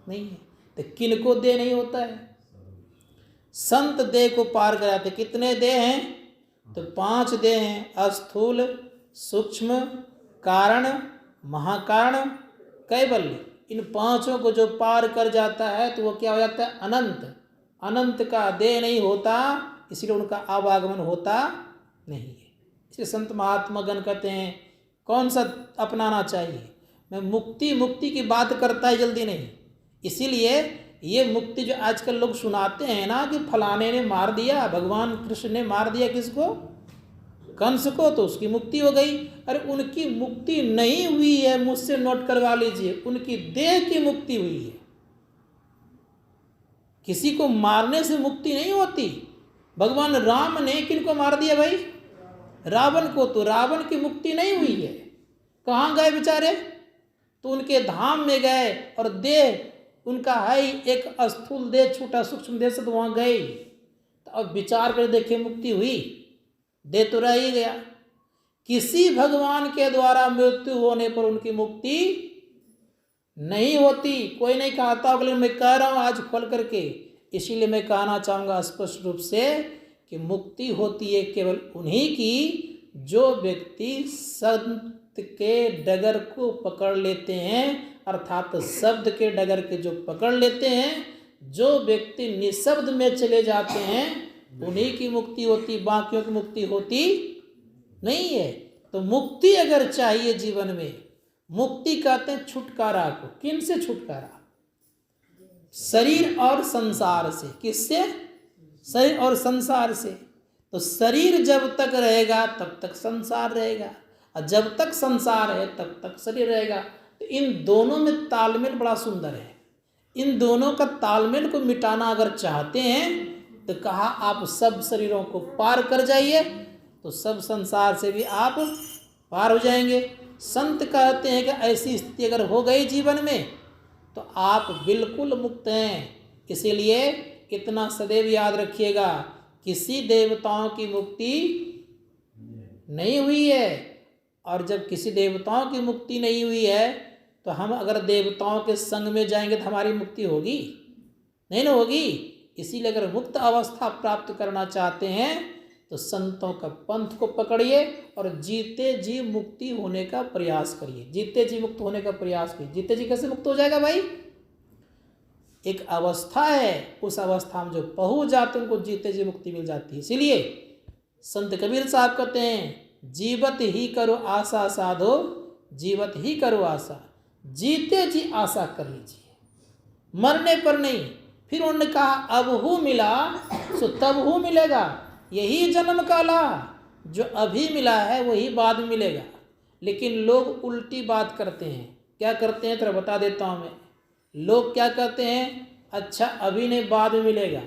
नहीं है। तो किनको देह नहीं होता है? संत देह को पार कराते। कितने देह हैं? तो 5 देह हैं, स्थूल, सूक्ष्म, कारण, महाकारण, कैवल्य। इन 5 को जो पार कर जाता है तो वो क्या हो जाता है? अनंत। अनंत का देह नहीं होता, इसलिए उनका आवागमन होता नहीं है। इसलिए संत महात्मा गण कहते हैं कौन सा अपनाना चाहिए? मैं मुक्ति की बात करता है जल्दी नहीं। इसीलिए ये मुक्ति जो आजकल लोग सुनाते हैं ना कि फलाने ने मार दिया, भगवान कृष्ण ने मार दिया किसको? कंस को, तो उसकी मुक्ति हो गई। अरे उनकी मुक्ति नहीं हुई है, मुझसे नोट करवा लीजिए, उनकी देह की मुक्ति हुई है। किसी को मारने से मुक्ति नहीं होती। भगवान राम ने किनको मार दिया भाई? रावण को। तो रावण की मुक्ति नहीं हुई है। कहाँ गए बेचारे? तो उनके धाम में गए, और देह उनका है ही एक स्थूल देह, छोटा सूक्ष्म देह से, तो वहाँ गए। तो अब विचार कर देखे मुक्ति हुई? देह तो रह ही गया। किसी भगवान के द्वारा मृत्यु होने पर उनकी मुक्ति नहीं होती। कोई नहीं कहता, अगले मैं कह रहा हूँ आज खोल करके। इसीलिए मैं कहना चाहूँगा स्पष्ट रूप से कि मुक्ति होती है केवल उन्हीं की जो व्यक्ति संत के डगर को पकड़ लेते हैं, अर्थात शब्द के डगर के जो पकड़ लेते हैं। जो व्यक्ति निशब्द में चले जाते हैं उन्हीं की मुक्ति होती, बाकियों की मुक्ति होती नहीं है। तो मुक्ति अगर चाहिए जीवन में, मुक्ति कहते हैं छुटकारा को। किन से छुटकारा? शरीर और संसार से। किससे? शरीर और संसार से। तो शरीर जब तक रहेगा तब तक संसार रहेगा, और जब तक संसार है तब तक शरीर रहेगा। तो इन दोनों में तालमेल बड़ा सुंदर है। इन दोनों का तालमेल को मिटाना अगर चाहते हैं तो कहा आप सब शरीरों को पार कर जाइए, तो सब संसार से भी आप पार हो जाएंगे। संत कहते हैं कि ऐसी स्थिति अगर हो गई जीवन में तो आप बिल्कुल मुक्त हैं। इसीलिए इतना सदैव याद रखिएगा, किसी देवताओं की मुक्ति नहीं हुई है। और जब किसी देवताओं की मुक्ति नहीं हुई है तो हम अगर देवताओं के संग में जाएंगे तो हमारी मुक्ति होगी? नहीं ना होगी। इसीलिए अगर मुक्त अवस्था प्राप्त करना चाहते हैं तो संतों का पंथ को पकड़िए और जीते जी मुक्ति होने का प्रयास करिए। जीते जी मुक्त होने का प्रयास कीजिए। जीते जी कैसे मुक्त हो जाएगा भाई? एक अवस्था है, उस अवस्था में जो पहुंच जाते उनको जीते जी मुक्ति मिल जाती है। इसीलिए संत कबीर साहब कहते हैं जीवत ही करो आशा साधो, जीवत ही करो आशा, जीते जी आशा कर लीजिए, मरने पर नहीं। फिर उन्होंने कहा अब हूँ मिला सो तब हूँ मिलेगा, यही जन्म काला, जो अभी मिला है वही बाद में मिलेगा। लेकिन लोग उल्टी बात करते हैं। क्या करते हैं थोड़ा बता देता हूँ मैं। लोग क्या कहते हैं, अच्छा अभी नहीं बाद में मिलेगा।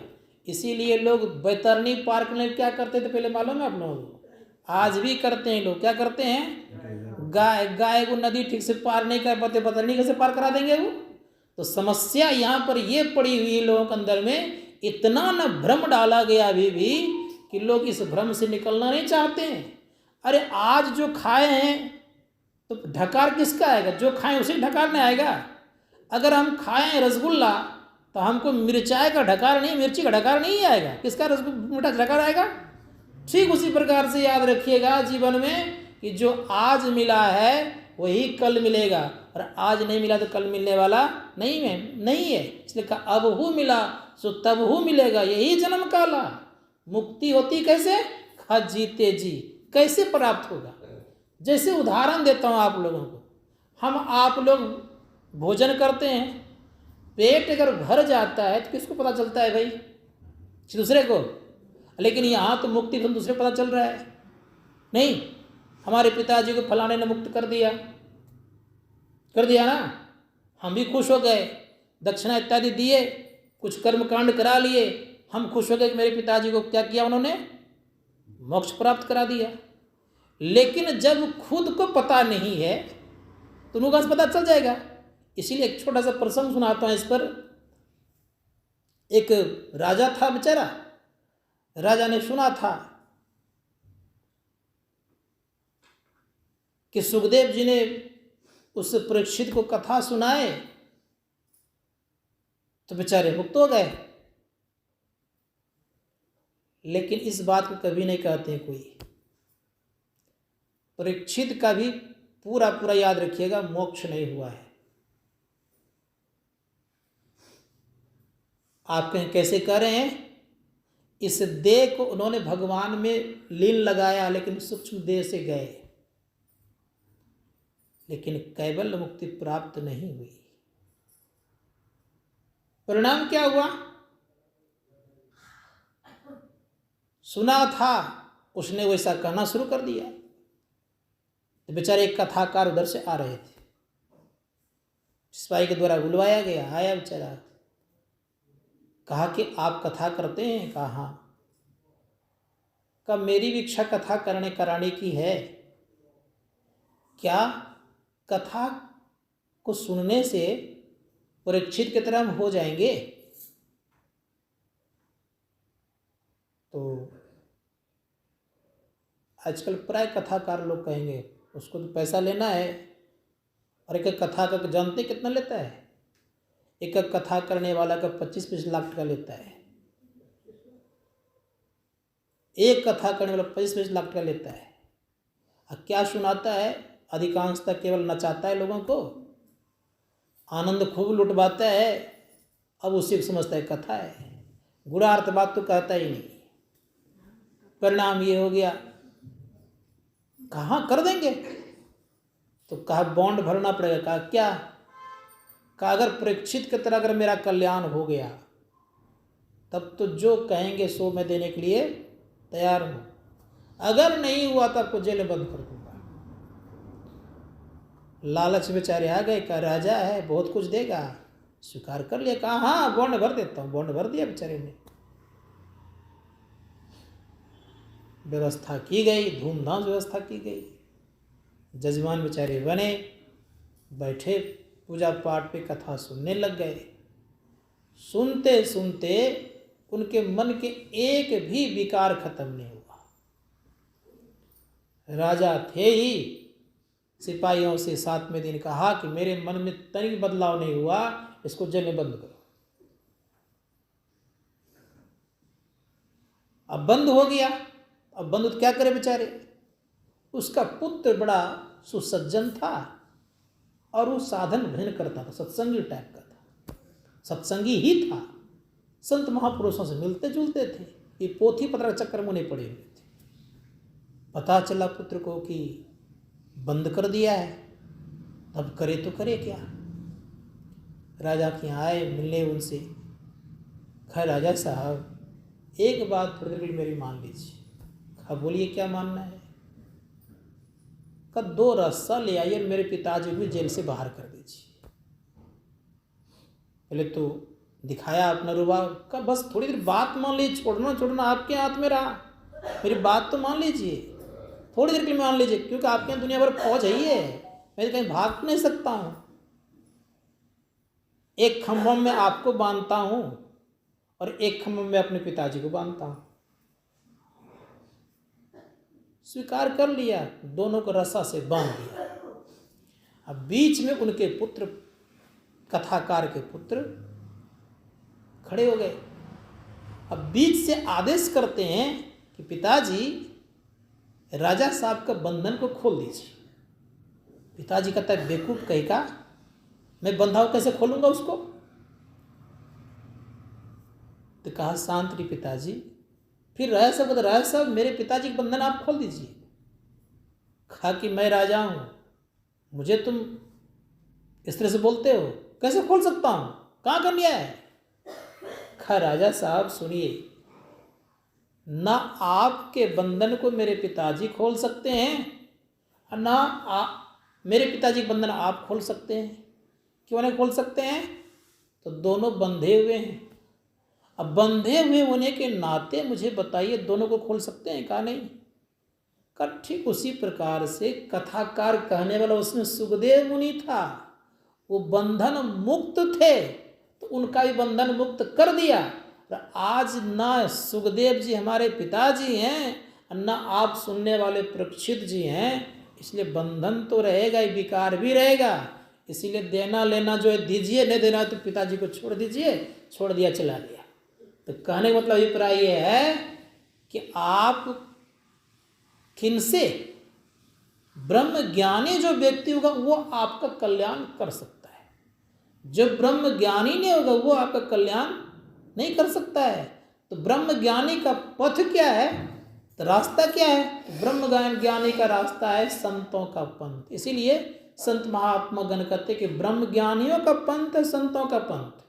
इसीलिए लोग बैतरनी पार्क में क्या करते थे पहले मालूम है आप लोगों को? आज भी करते हैं लोग। क्या करते हैं, गाय को नदी ठीक से पार नहीं कर पाते, बैतरनी कैसे पार करा देंगे वो? तो समस्या यहाँ पर ये पड़ी हुई है लोगों के अंदर में, इतना न भ्रम डाला गया अभी भी कि लोग इस भ्रम से निकलना नहीं चाहते हैं। अरे आज जो खाए हैं तो ढकार किसका आएगा? जो खाएं उसे ढकार नहीं आएगा। अगर हम खाएं रसगुल्ला तो हमको मिर्चाई का ढकार नहीं, मिर्ची का ढकार नहीं आएगा। किसका रसगुल्ला ढकार आएगा? ठीक उसी प्रकार से याद रखिएगा जीवन में कि जो आज मिला है वही कल मिलेगा, और आज नहीं मिला तो कल मिलने वाला नहीं है। इसलिए कहा अब हूँ मिला सो तब हूँ मिलेगा, यही जन्म काला। मुक्ति होती कैसे? खा जीते जी। कैसे प्राप्त होगा? जैसे उदाहरण देता हूँ आप लोगों को। हम आप लोग भोजन करते हैं, पेट अगर भर जाता है तो किसको पता चलता है भाई? दूसरे को। लेकिन यहाँ तो मुक्ति तो दूसरे को पता चल रहा है। नहीं, हमारे पिताजी को फलाने ने मुक्त कर दिया ना, हम भी खुश हो गए, दक्षिणा इत्यादि दिए, कुछ कर्म कांड करा लिए, हम खुश हो गए कि मेरे पिताजी को क्या किया, उन्होंने मोक्ष प्राप्त करा दिया। लेकिन जब खुद को पता नहीं है तो उनको पता चल जाएगा। इसीलिए एक छोटा सा प्रसंग सुनाता हूँ इस पर। एक राजा था बेचारा, राजा ने सुना था कि सुखदेव जी ने उस परीक्षित को कथा सुनाए तो बेचारे मुक्त हो गए। लेकिन इस बात को कभी नहीं कहते कोई। परीक्षित का भी पूरा याद रखिएगा मोक्ष नहीं हुआ है। आप कहें कैसे कह रहे हैं? इस देह को उन्होंने भगवान में लीन लगाया, लेकिन सूक्ष्म देह से गए, लेकिन कैवल्य मुक्ति प्राप्त नहीं हुई। परिणाम क्या हुआ? सुना था, उसने वैसा कहना शुरू कर दिया। तो बेचारे एक कथाकार उधर से आ रहे थे, सिपाही के द्वारा बुलवाया गया। आया बेचारा, कहा कि आप कथा करते हैं? कहा हाँ। कहा मेरी भी इच्छा कथा कराने की है, क्या कथा को सुनने से परीक्षित की तरह हम हो जाएंगे? तो आजकल प्राय कथाकार लोग कहेंगे उसको तो पैसा लेना है। और एक कथा का जानते कितना लेता है? एक कथा करने वाला का 25-25 लाख टका लेता है। एक कथा करने वाला 25-25 लाख टका लेता है। और क्या सुनाता है? अधिकांशतः केवल नचाता है लोगों को, आनंद खूब लुटवाता है। अब उसी को समझता है कथा है, गुणार्थ बात तो कहता ही नहीं। परिणाम ये हो गया। कहाँ कर देंगे? तो कहा बॉन्ड भरना पड़ेगा। कहा क्या? कहा अगर परीक्षित की तरह अगर मेरा कल्याण हो गया तब तो जो कहेंगे सो मैं देने के लिए तैयार हूँ, अगर नहीं हुआ तो आपको जेल में बंद कर दूंगा। लालच बेचारे आ गए। कहा राजा है बहुत कुछ देगा, स्वीकार कर लिया। कहा हाँ बॉन्ड भर देता हूँ। बॉन्ड भर दिया बेचारे ने। व्यवस्था की गई, धूमधाम व्यवस्था की गई। जजमान बेचारे बने, बैठे पूजा पाठ पे कथा सुनने लग गए। सुनते सुनते उनके मन के एक भी विकार खत्म नहीं हुआ। राजा थे ही, सिपाहियों से 7वें दिन कहा कि मेरे मन में तनिक बदलाव नहीं हुआ, इसको जेल में बंद करो। अब बंद हो गया, अब बंद तो क्या करे बेचारे। उसका पुत्र बड़ा सुसज्जन था और वो साधन भजन करता था, सत्संगी टाइप का था, सत्संगी ही था, संत महापुरुषों से मिलते जुलते थे। ये पोथी पत्र चक्कर में नहीं पड़े हुए थे। पता चला पुत्र को कि बंद कर दिया है, अब करे तो करे क्या। राजा के यहाँ आए मिलने उनसे, खैर राजा साहब एक बात थोड़ी देर मेरी मान लीजिए। कहा बोलिए क्या मानना है। कहा 2 रस्सा ले आइए और मेरे पिताजी को जेल से बाहर कर दीजिए। पहले तो दिखाया अपना रुबाब। कहा बस थोड़ी देर बात मान लीजिए, छोड़ना आपके हाथ में रहा, मेरी बात तो मान लीजिए, थोड़ी देर के लिए मान लीजिए, क्योंकि आपके यहाँ दुनिया भर फौज है, मैं कहीं भाग नहीं सकता हूँ। एक खंभों में आपको बांधता हूँ और एक खंभों में अपने पिताजी को बांधता हूँ। स्वीकार कर लिया, दोनों को रस्सा से बांध दिया। अब बीच में उनके पुत्र, कथाकार के पुत्र खड़े हो गए। अब बीच से आदेश करते हैं कि पिताजी राजा साहब का बंधन को खोल दीजिए। पिताजी कहता है बेवकूफ कहेगा, मैं बंधा कैसे खोलूंगा उसको। तो कहा शांत रही पिताजी। फिर राजा साहब मेरे पिताजी के बंधन आप खोल दीजिए। कहा कि मैं राजा हूं, मुझे तुम इस तरह से बोलते हो, कैसे खोल सकता हूं, कहां कर लिया है। कहा राजा साहब सुनिए, ना आपके बंधन को मेरे पिताजी खोल सकते हैं और ना मेरे पिताजी के बंधन आप खोल सकते हैं। क्यों नहीं खोल सकते हैं, तो दोनों बंधे हुए हैं। अब बंधे हुए होने के नाते मुझे बताइए दोनों को खोल सकते हैं। कहा नहीं। कहा ठीक उसी प्रकार से कथाकार कहने वाला उसमें सुखदेव मुनि था, वो बंधन मुक्त थे तो उनका भी बंधन मुक्त कर दिया। आज ना सुखदेव जी हमारे पिताजी हैं और ना आप सुनने वाले परीक्षित जी हैं, इसलिए बंधन तो रहेगा ही, विकार भी रहेगा। इसीलिए देना लेना जो है दीजिए, नहीं देना तो पिताजी को छोड़ दीजिए। छोड़ दिया, चला गया। तो कहने का मतलब अभिप्राय ये है कि आप किनसे, ब्रह्म ज्ञानी जो व्यक्ति होगा वो आपका कल्याण कर सकता है, जो ब्रह्म ज्ञानी नहीं होगा वो आपका कल्याण नहीं कर सकता है। तो ब्रह्म ज्ञानी का पथ क्या है, तो रास्ता क्या है, तो ब्रह्म ज्ञानी का रास्ता है संतों का पंथ। इसीलिए संत महात्मा गण कहते कि ब्रह्म ज्ञानियों का पंथ है संतों का पंथ।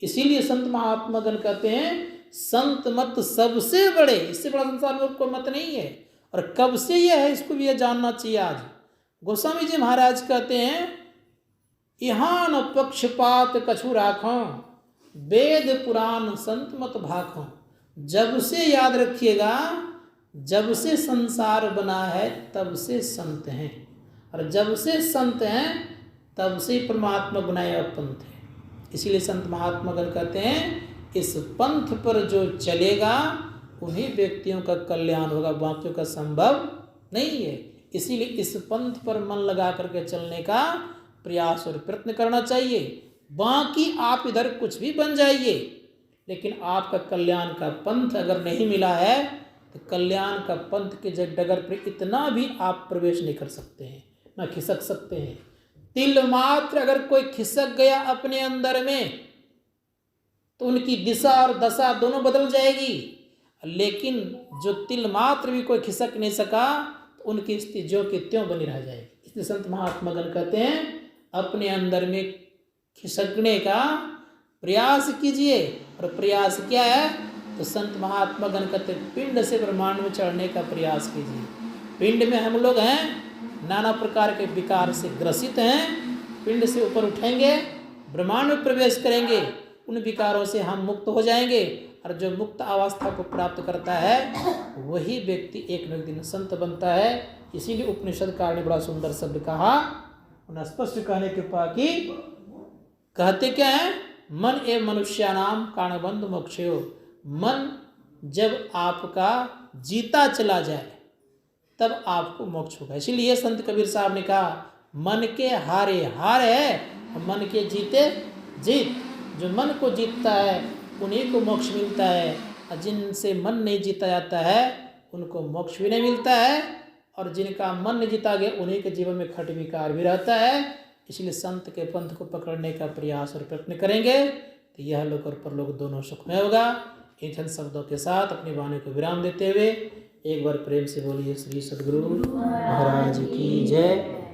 इसीलिए संत महात्मा गण कहते हैं संत मत सबसे बड़े, इससे बड़ा संसार में कोई मत नहीं है। और कब से यह है इसको भी यह जानना चाहिए। आज गोस्वामी जी महाराज कहते हैं यहाँ न पक्षपात कछु राखों, वेद पुराण संत मत भाखों। जब से याद रखिएगा, जब से संसार बना है तब से संत हैं, और जब से संत हैं तब से परमात्मा बनाया पंथ है। इसीलिए संत महात्मा गण कहते हैं इस पंथ पर जो चलेगा उन्हीं व्यक्तियों का कल्याण होगा, बाकियों का संभव नहीं है। इसीलिए इस पंथ पर मन लगा करके चलने का प्रयास और प्रयत्न करना चाहिए। बाकी आप इधर कुछ भी बन जाइए, लेकिन आपका कल्याण का पंथ अगर नहीं मिला है तो कल्याण का पंथ के डगर पर इतना भी आप प्रवेश नहीं कर सकते हैं, ना खिसक सकते हैं। तिल मात्र अगर कोई खिसक गया अपने अंदर में तो उनकी दिशा और दशा दोनों बदल जाएगी। लेकिन जो तिल मात्र भी कोई खिसक नहीं सका तो उनकी स्थिति जो कि त्यों बनी रह जाएगी। इसलिए संत महात्मा गण कहते हैं अपने अंदर में खिसकने का प्रयास कीजिए। और प्रयास क्या है, तो संत महात्मा गण कहते पिंड से ब्रह्मांड में चढ़ने का प्रयास कीजिए। पिंड में हम लोग हैं, नाना प्रकार के विकार से ग्रसित हैं। पिंड से ऊपर उठेंगे, ब्रह्मांड में प्रवेश करेंगे, उन विकारों से हम मुक्त हो जाएंगे। और जो मुक्त अवस्था को प्राप्त करता है वही व्यक्ति एक न एक दिन संत बनता है। इसीलिए उपनिषदकार ने बड़ा सुंदर शब्द कहा, उन्हें स्पष्ट कहने कृपा की। कहते क्या है, मन एवं मनुष्यानाम कारणबंध मोक्षयो। मन जब आपका जीता चला जाए तब आपको मोक्ष होगा। इसीलिए संत कबीर साहब ने कहा मन के हारे हार है, मन के जीते जीत। जो मन को जीतता है उन्हीं को मोक्ष मिलता है, और जिनसे मन नहीं जीता जाता है उनको मोक्ष भी नहीं मिलता है, और जिनका मन नहीं जीता गया उन्हीं के जीवन में खट विकार भी रहता है। इसलिए संत के पंथ को पकड़ने का प्रयास और प्रयत्न करेंगे तो यह लोक और परलोक दोनों सुखमय होगा। इन शब्दों के साथ अपनी वाणी को विराम देते हुए एक बार प्रेम से बोलिए श्री सद्गुरु महाराज की जय।